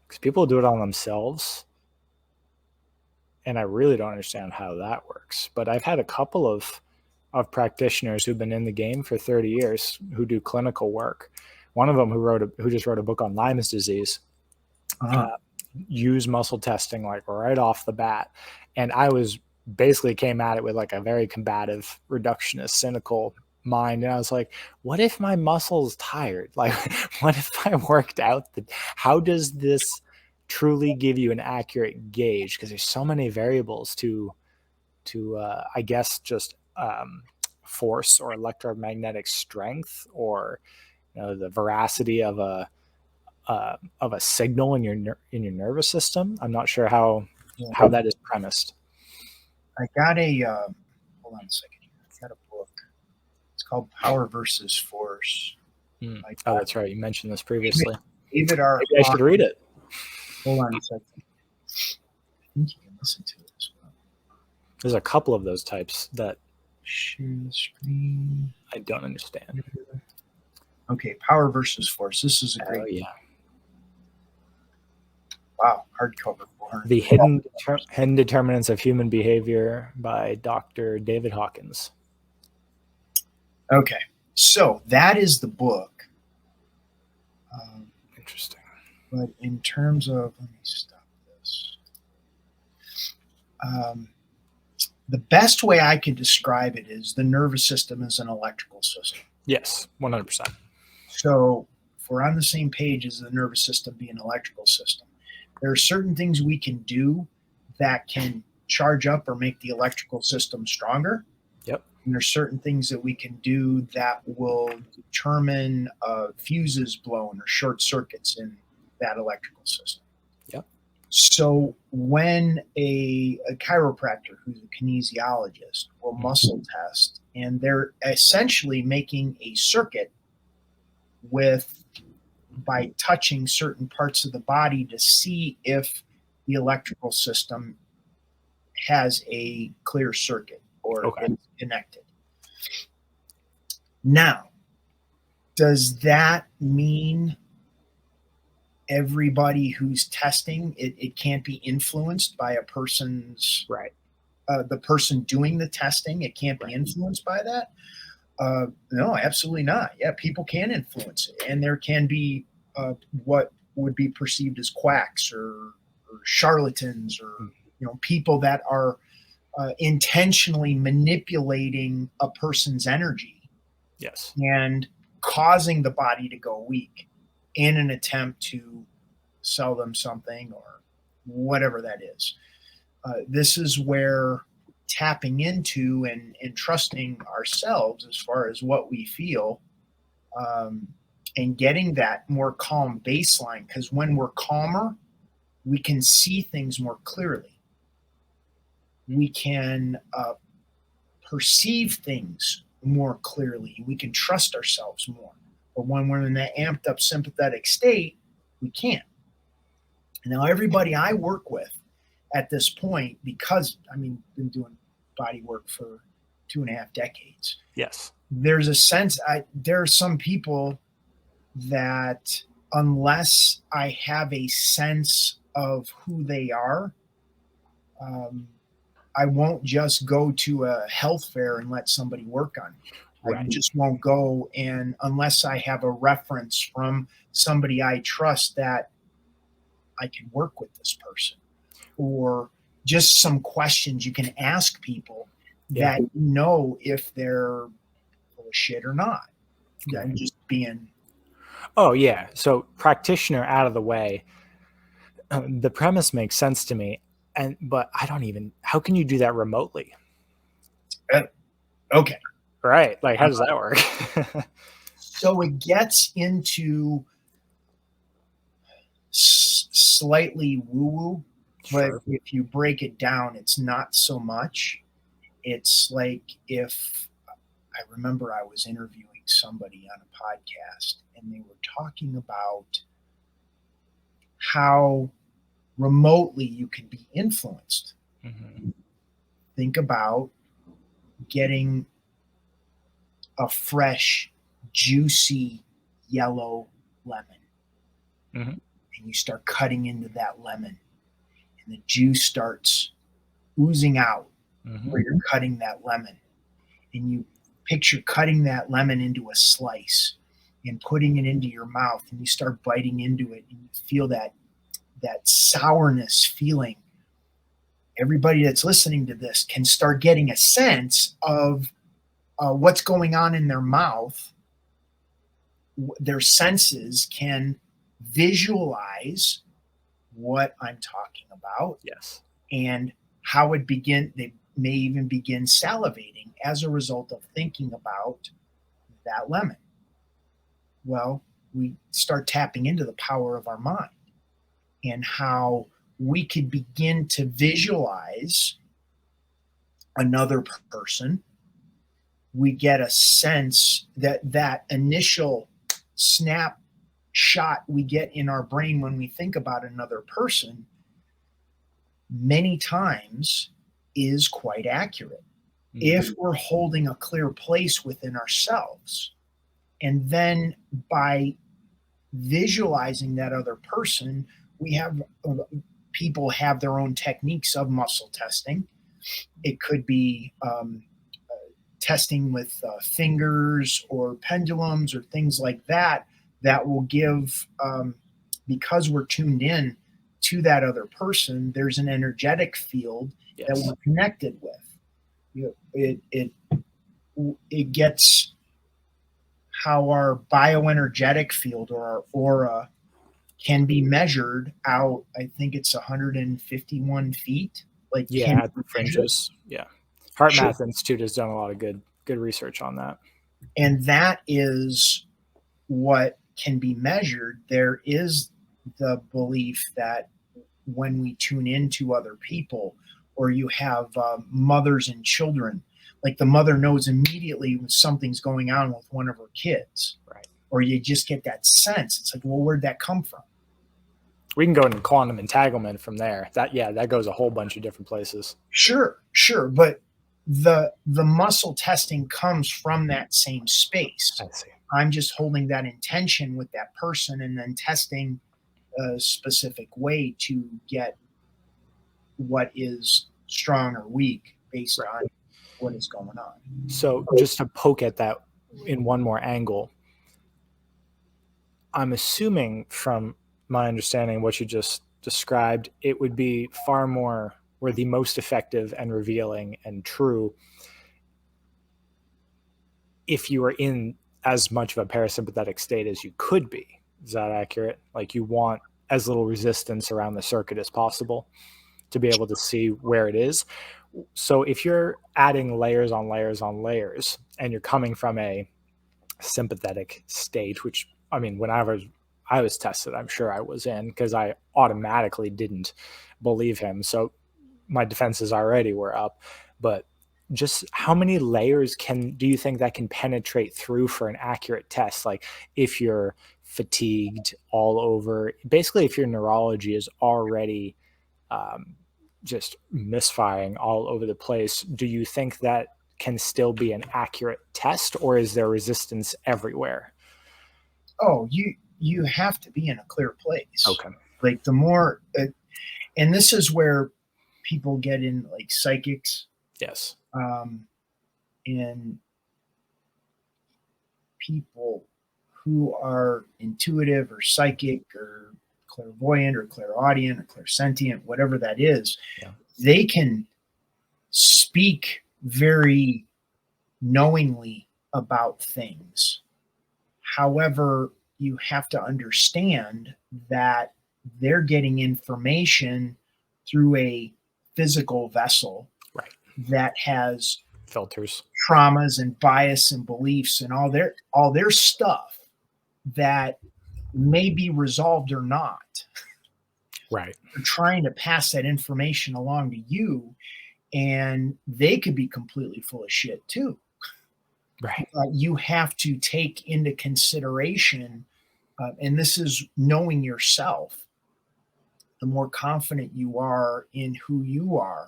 Because people do it on themselves, and I really don't understand how that works. But I've had a couple of practitioners who've been in the game for 30 years who do clinical work. One of them who just wrote a book on Lyme's disease, use muscle testing like right off the bat. And I was basically came at it with like a very combative, reductionist, cynical mind. And I was like, what if my muscle's tired? Like, what if I worked out? How does this truly give you an accurate gauge? Because there's so many variables to I guess, just force or electromagnetic strength, or the veracity of a signal in your nervous system. I'm not sure how that is premised. I got a hold on a second here. I got a book. It's called Power versus Force. Oh, that's right. You mentioned this previously. David R. Maybe I should read it. Hold on a second. I think you can listen to it as well. There's a couple of those types that share the screen. I don't understand. Okay, Power versus Force. This is a great. Oh yeah. Wow, hardcover. The Hidden Determinants of Human Behavior by Dr. David Hawkins. Okay, so that is the book. Interesting. But in terms of, let me stop this. The best way I could describe it is the nervous system is an electrical system. Yes, 100%. So if we're on the same page as the nervous system being an electrical system, there are certain things we can do that can charge up or make the electrical system stronger. Yep. And there's certain things that we can do that will determine fuses blown or short circuits in that electrical system. Yep. So when a chiropractor who's a kinesiologist will muscle test, and they're essentially making a circuit by touching certain parts of the body to see if the electrical system has a clear circuit or is connected. Now, does that mean everybody who's testing it can't be influenced by a person's the person doing the testing? It can't be influenced by that? No, absolutely not. Yeah, people can influence it, and there can be what would be perceived as quacks or charlatans, or people that are intentionally manipulating a person's energy, yes, and causing the body to go weak in an attempt to sell them something or whatever that is. This is where tapping into and trusting ourselves as far as what we feel, and getting that more calm baseline, because when we're calmer, we can see things more clearly. We can perceive things more clearly. We can trust ourselves more. But when we're in that amped up sympathetic state, we can't. Now, everybody I work with at this point, because been doing body work for 2.5 decades. Yes. There's a sense, there are some people that unless I have a sense of who they are, I won't just go to a health fair and let somebody work on me. I just won't go, and unless I have a reference from somebody I trust that I can work with this person, or just some questions you can ask people that if they're full of shit or not. I'm just being. Oh yeah. So practitioner out of the way. The premise makes sense to me, but how can you do that remotely? Okay. Right. Like, how does that work? So it gets into slightly woo-woo, but Sure. if you break it down, it's not so much. It's like if I remember I was interviewing somebody on a podcast and they were talking about how remotely you can be influenced. Mm-hmm. Think about getting a fresh, juicy yellow lemon, Mm-hmm. and you start cutting into that lemon, and the juice starts oozing out Mm-hmm. where you're cutting that lemon. And you picture cutting that lemon into a slice and putting it into your mouth, and you start biting into it, and you feel that sourness feeling. Everybody that's listening to this can start getting a sense of what's going on in their mouth. Their senses can visualize what I'm talking about. Yes. And how it begin. They may even begin salivating as a result of thinking about that lemon. Well, we start tapping into the power of our mind and how we could begin to visualize another person. We get a sense that initial snapshot we get in our brain when we think about another person many times is quite accurate. Mm-hmm. If we're holding a clear place within ourselves. And then by visualizing that other person, we have people have their own techniques of muscle testing. It could be testing with fingers or pendulums or things like that that will give, because we're tuned in to that other person, there's an energetic field that Yes. we're connected with. It gets how our bioenergetic field or our aura can be measured out. I think it's 151 feet. Like, Yeah, can at the be measured. fringes. Yeah. Heart Sure. Math Institute has done a lot of good research on that. And that is what can be measured. There is the belief that when we tune into other people, or you have mothers and children, like the mother knows immediately when something's going on with one of her kids. Right. Or you just get that sense. It's like, well, where'd that come from? We can go into quantum entanglement from there. That goes a whole bunch of different places. Sure. But the muscle testing comes from that same space. I see. I'm just holding that intention with that person and then testing a specific way to get what is strong or weak based on what is going on. So just to poke at that in one more angle, I'm assuming from my understanding what you just described, it would be far more or the most effective and revealing and true if you were in as much of a parasympathetic state as you could be. Is that accurate? Like, you want as little resistance around the circuit as possible to be able to see where it is. So if you're adding layers on layers on layers and you're coming from a sympathetic state, which, I mean, when I was tested, I'm sure I was in, because I automatically didn't believe him. So my defenses already were up. But just how many layers do you think that can penetrate through for an accurate test? Like, if you're fatigued all over, basically if your neurology is already just misfiring all over the place, do you think that can still be an accurate test, or is there resistance everywhere? Oh, you have to be in a clear place. Okay. Like, the more, and this is where people get in, like, psychics. Yes. And people who are intuitive or psychic or clairvoyant or clairaudient or clairsentient, whatever that is, they can speak very knowingly about things. However, you have to understand that they're getting information through a physical vessel Right. that has Filters. traumas and bias and beliefs and all their stuff that may be resolved or not. Right. They're trying to pass that information along to you, and they could be completely full of shit too. Right. You have to take into consideration, and this is knowing yourself. The more confident you are in who you are,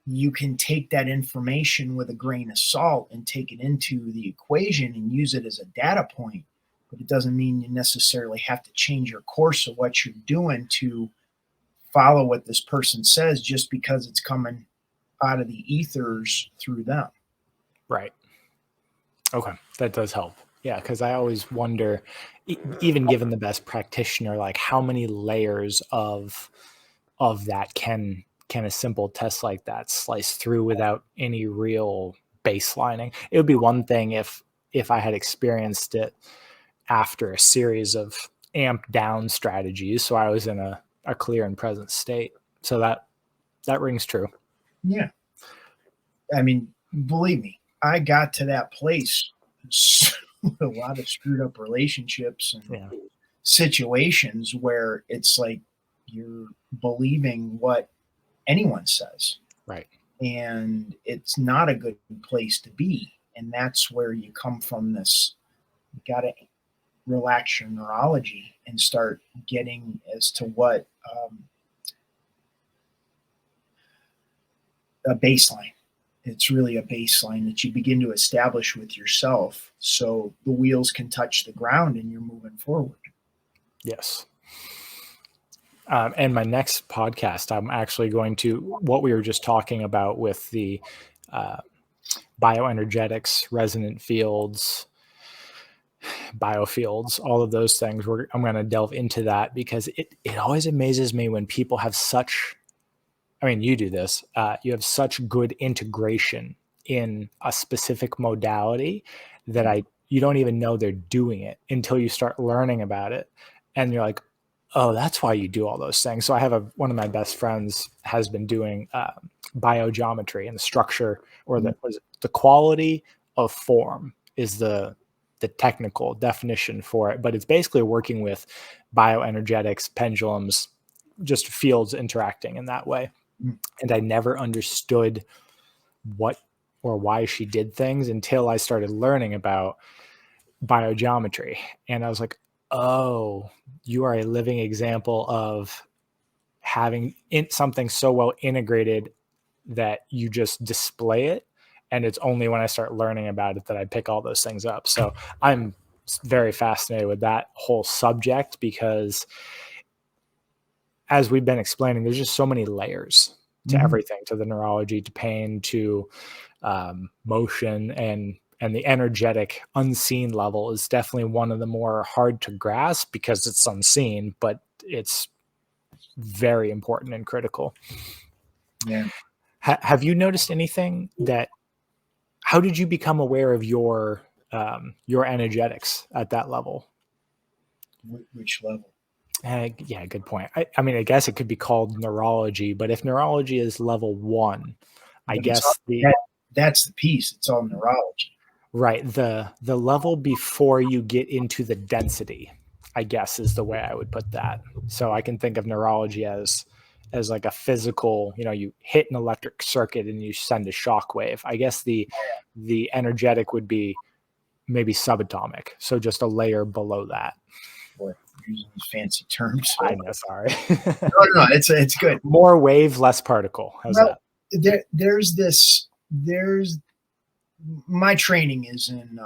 you can take that information with a grain of salt and take it into the equation and use it as a data point. But it doesn't mean you necessarily have to change your course of what you're doing to follow what this person says just because it's coming out of the ethers through them. Right. Okay. That does help. Yeah. Cause I always wonder, even given the best practitioner, like how many layers of that can a simple test like that slice through without any real baselining? It would be one thing if I had experienced it after a series of amped down strategies, so I was in a clear and present state. So that rings true. Yeah. I mean, believe me, I got to that place with a lot of screwed up relationships and situations where it's like you're believing what anyone says. Right. And it's not a good place to be. And that's where you come from this, you got to relax your neurology and start getting as to what a baseline. It's really a baseline that you begin to establish with yourself so the wheels can touch the ground and you're moving forward. Yes. And my next podcast, I'm actually going to, what we were just talking about with the bioenergetics, resonant fields, biofields, all of those things. I'm going to delve into that because it always amazes me when people have such, I mean, you do this, you have such good integration in a specific modality that you don't even know they're doing it until you start learning about it. And you're like, oh, that's why you do all those things. So I have one of my best friends has been doing biogeometry, and the structure or the quality of form is the technical definition for it. But it's basically working with bioenergetics, pendulums, just fields interacting in that way. And I never understood what or why she did things until I started learning about biogeometry. And I was like, oh, you are a living example of having something so well integrated that you just display it. And it's only when I start learning about it that I pick all those things up. So I'm very fascinated with that whole subject because, as we've been explaining, there's just so many layers to everything, to the neurology, to pain, to motion, and the energetic unseen level is definitely one of the more hard to grasp because it's unseen, but it's very important and critical. Yeah. Have you noticed anything how did you become aware of your energetics at that level? Which level? Yeah, good point. I mean, I guess it could be called neurology, but if neurology is level 1, I guess that's the piece. It's all neurology. Right. The level before you get into the density, I guess, is the way I would put that. So I can think of neurology as like a physical, you hit an electric circuit and you send a shock wave. I guess the energetic would be maybe subatomic. So just a layer below that. Boy, using these fancy terms. So. I know, sorry. No, it's good. More wave, less particle. How's that? There's my training is in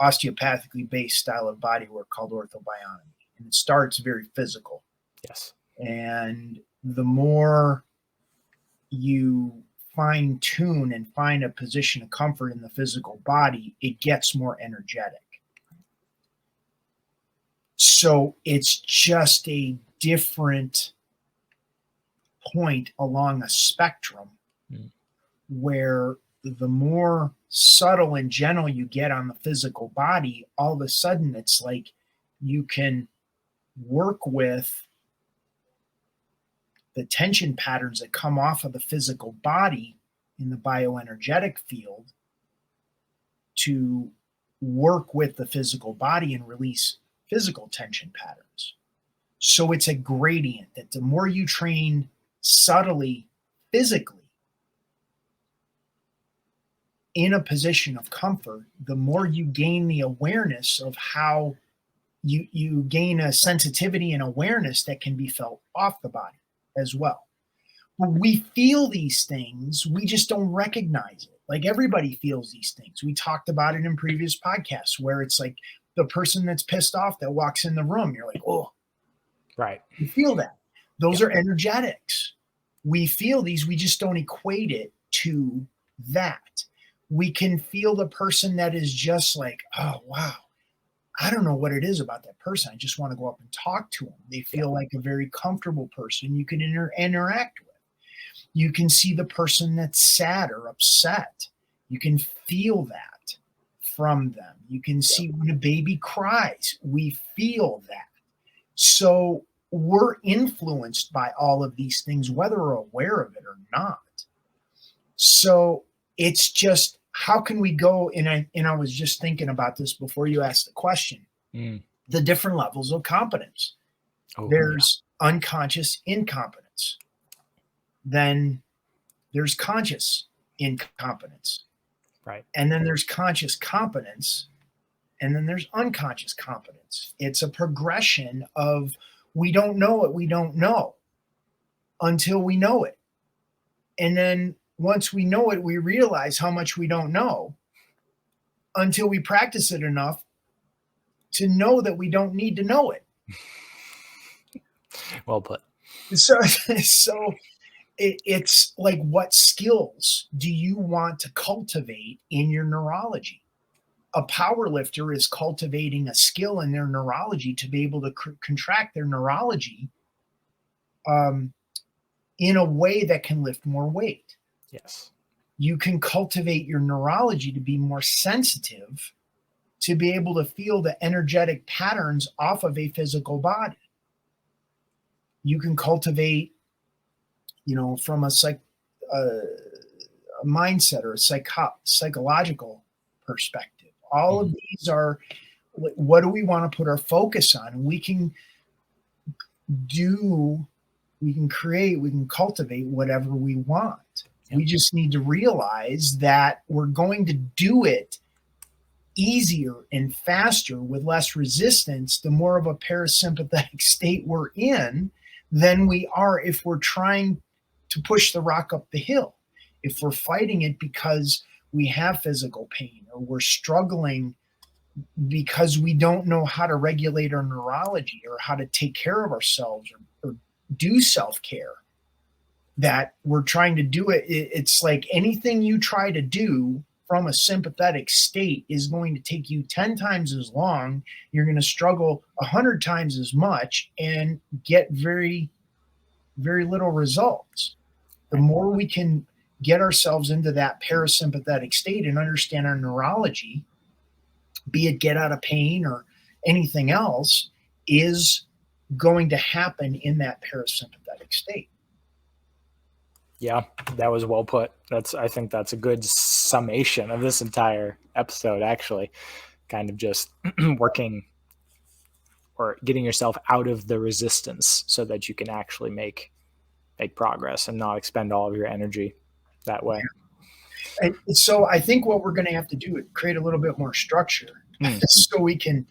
osteopathically based style of body work called orthobionomy, and it starts very physical. Yes. And the more you fine tune and find a position of comfort in the physical body, it gets more energetic. So it's just a different point along a spectrum where the more subtle and gentle you get on the physical body, all of a sudden it's like you can work with the tension patterns that come off of the physical body in the bioenergetic field to work with the physical body and release physical tension patterns. So it's a gradient that the more you train subtly, physically, in a position of comfort, the more you gain the awareness of how you gain a sensitivity and awareness that can be felt off the body as well. When we feel these things, we just don't recognize it. Like everybody feels these things. We talked about it in previous podcasts where it's like the person that's pissed off that walks in the room, you're like, oh, right. You feel that. Those are energetics. We feel these, we just don't equate it to that. We can feel the person that is just like, oh, wow, I don't know what it is about that person. I just want to go up and talk to them. They feel like a very comfortable person you can interact with. You can see the person that's sad or upset. You can feel that from them. You can see when a baby cries. We feel that. So we're influenced by all of these things, whether we're aware of it or not. So it's just, how can we go? And I was just thinking about this before you asked the question. The different levels of competence. There's unconscious incompetence. Then there's conscious incompetence. Right. And then there's conscious competence. And then there's unconscious competence. It's a progression of we don't know what we don't know until we know it. And then once we know it, we realize how much we don't know until we practice it enough to know that we don't need to know it. Well put. So it's like, what skills do you want to cultivate in your neurology? A power lifter is cultivating a skill in their neurology to be able to contract their neurology in a way that can lift more weight. Yes. You can cultivate your neurology to be more sensitive, to be able to feel the energetic patterns off of a physical body. You can cultivate, from a mindset or a psychological perspective. All of these are, what do we want to put our focus on? We can create, we can cultivate whatever we want. We just need to realize that we're going to do it easier and faster with less resistance the more of a parasympathetic state we're in than we are if we're trying to push the rock up the hill. If we're fighting it because we have physical pain, or we're struggling because we don't know how to regulate our neurology or how to take care of ourselves or do self-care, that we're trying to do it. It's like anything you try to do from a sympathetic state is going to take you 10 times as long. You're going to struggle 100 times as much and get very, very little results. The more we can get ourselves into that parasympathetic state and understand our neurology, be it get out of pain or anything else, is going to happen in that parasympathetic state. Yeah, that was well put. I think that's a good summation of this entire episode, actually. Kind of just working or getting yourself out of the resistance so that you can actually make progress and not expend all of your energy that way. And so I think what we're going to have to do is create a little bit more structure so we can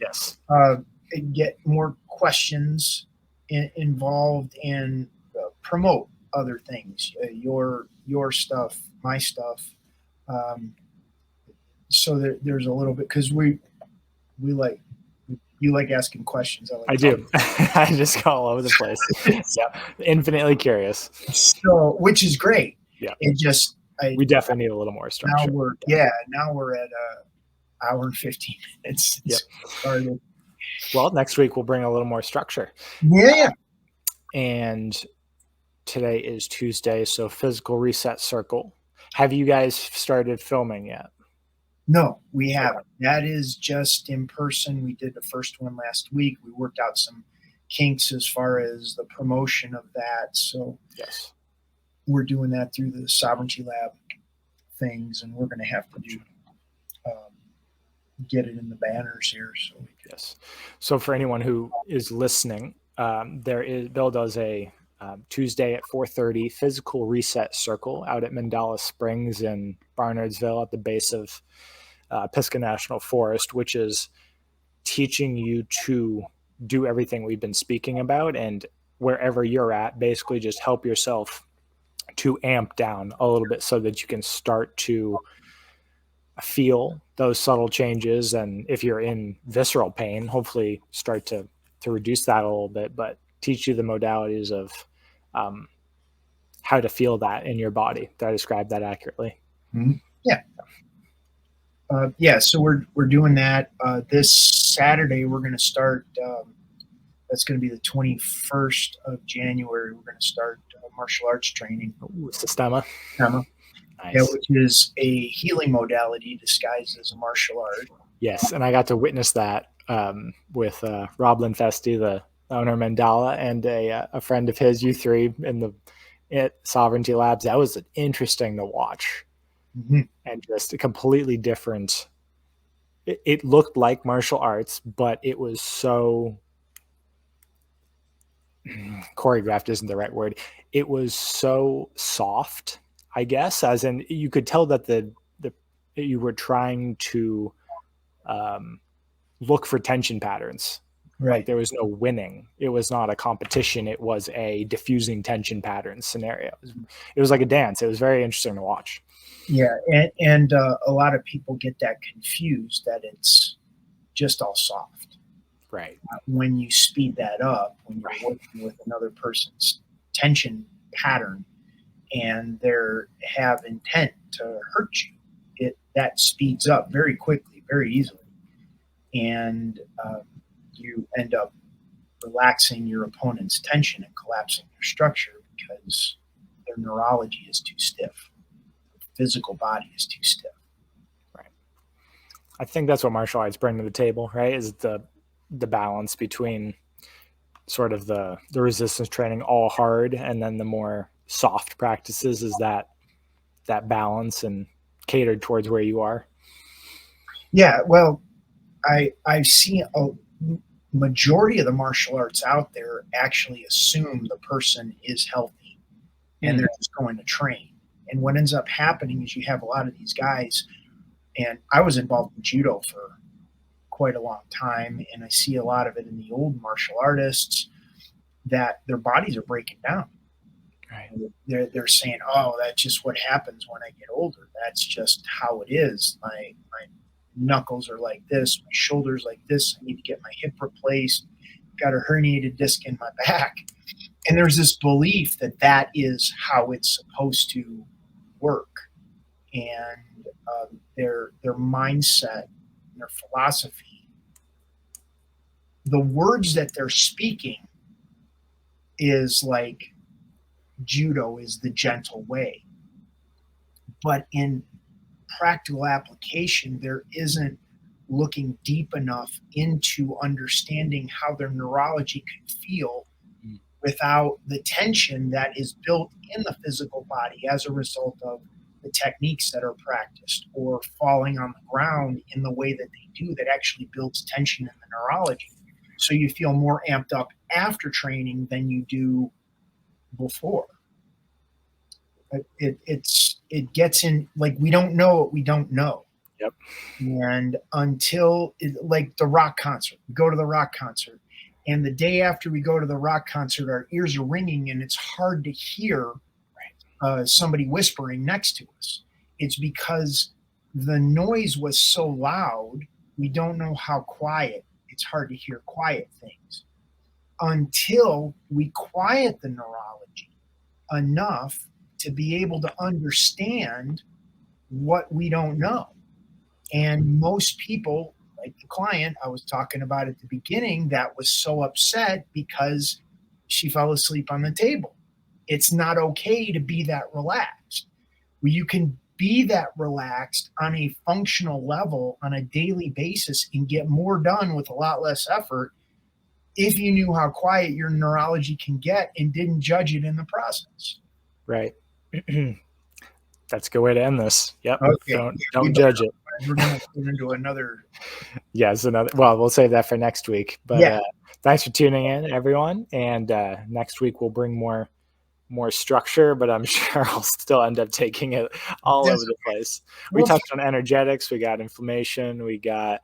get more questions involved and promote other things, your stuff, my stuff. So there's a little bit, because you like asking questions. I do. I just go all over the place. Yeah, infinitely curious. So, which is great. Yeah. It just we definitely need a little more structure. Now we're at hour and 15 minutes. Started. Well, next week we'll bring a little more structure. Yeah. And today is Tuesday, so physical reset circle. Have you guys started filming yet? No, we haven't. That is just in person. We did the first one last week. We worked out some kinks as far as the promotion of that. So Yes. we're doing that through the Sovereignty Lab things, and we're going to have to do get it in the banners here. So we can. Yes. So for anyone who is listening, Bill does a Tuesday at 4:30 physical reset circle out at Mandala Springs in Barnardsville at the base of Pisgah National Forest, which is teaching you to do everything we've been speaking about, and wherever you're at, basically just help yourself to amp down a little bit so that you can start to feel those subtle changes. And if you're in visceral pain, hopefully start to reduce that a little bit, but teach you the modalities of how to feel that in your body. Did I describe that accurately? Mm-hmm. Yeah. So we're doing that this Saturday. We're going to start. That's going to be the 21st of January. We're going to start martial arts training. Sistema. Nice. Yeah, which is a healing modality disguised as a martial art. Yes, and I got to witness that with Rob Linfesti, the owner of Mandala, and a friend of his, you three, at Sovereignty Labs. That was interesting to watch. Mm-hmm. And just a completely different. It looked like martial arts, but it was so choreographed isn't the right word. It was so soft, I guess, as in you could tell that you were trying to look for tension patterns. Right. Like there was no winning. It was not a competition. It was a diffusing tension pattern scenario. It was like a dance. It was very interesting to watch. Yeah, and a lot of people get that confused that it's just all soft. Right. When you speed that up, when you're working with another person's tension pattern and they have intent to hurt you, that speeds up very quickly, very easily. And you end up relaxing your opponent's tension and collapsing their structure because their neurology is too stiff. Physical body is too stiff. Right. I think that's what martial arts bring to the table, right? Is the balance between sort of the resistance training all hard and then the more soft practices, is that balance and catered towards where you are. Yeah, well, I've seen a majority of the martial arts out there actually assume the person is healthy and they're just going to train. And what ends up happening is you have a lot of these guys, and I was involved in judo for quite a long time, and I see a lot of it in the old martial artists that their bodies are breaking down. Right. They're saying, "Oh, that's just what happens when I get older. That's just how it is. My knuckles are like this, my shoulders like this. I need to get my hip replaced. Got a herniated disc in my back." And there's this belief that that is how it's supposed to work, and their mindset, their philosophy, the words that they're speaking is like judo is the gentle way, but in practical application, there isn't looking deep enough into understanding how their neurology can feel without the tension that is built in the physical body as a result of the techniques that are practiced or falling on the ground in the way that they do that actually builds tension in the neurology. So you feel more amped up after training than you do before. It gets in, like, we don't know what we don't know. Yep. And until like the rock concert, we go to the rock concert, and the day after we go to the rock concert, our ears are ringing and it's hard to hear somebody whispering next to us. It's because the noise was so loud, we don't know how quiet. It's hard to hear quiet things until we quiet the neurology enough to be able to understand what we don't know. And most people, like the client I was talking about at the beginning, that was so upset because she fell asleep on the table. It's not okay to be that relaxed. Well, you can be that relaxed on a functional level on a daily basis and get more done with a lot less effort if you knew how quiet your neurology can get and didn't judge it in the process. Right. That's a good way to end this. Yep. Okay. Don't judge it. We're going to get into another. Yes. Well, we'll save that for next week, but Yeah. Thanks for tuning in, everyone. And next week we'll bring more structure, but I'm sure I'll still end up taking it all over the place. We touched on energetics. We got inflammation. We got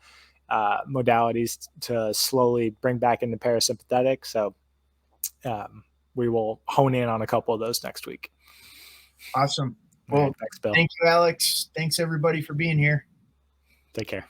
modalities to slowly bring back into parasympathetic. So we will hone in on a couple of those next week. Awesome. Well, right, thanks, Bill. Thank you, Alex. Thanks, everybody, for being here. Take care.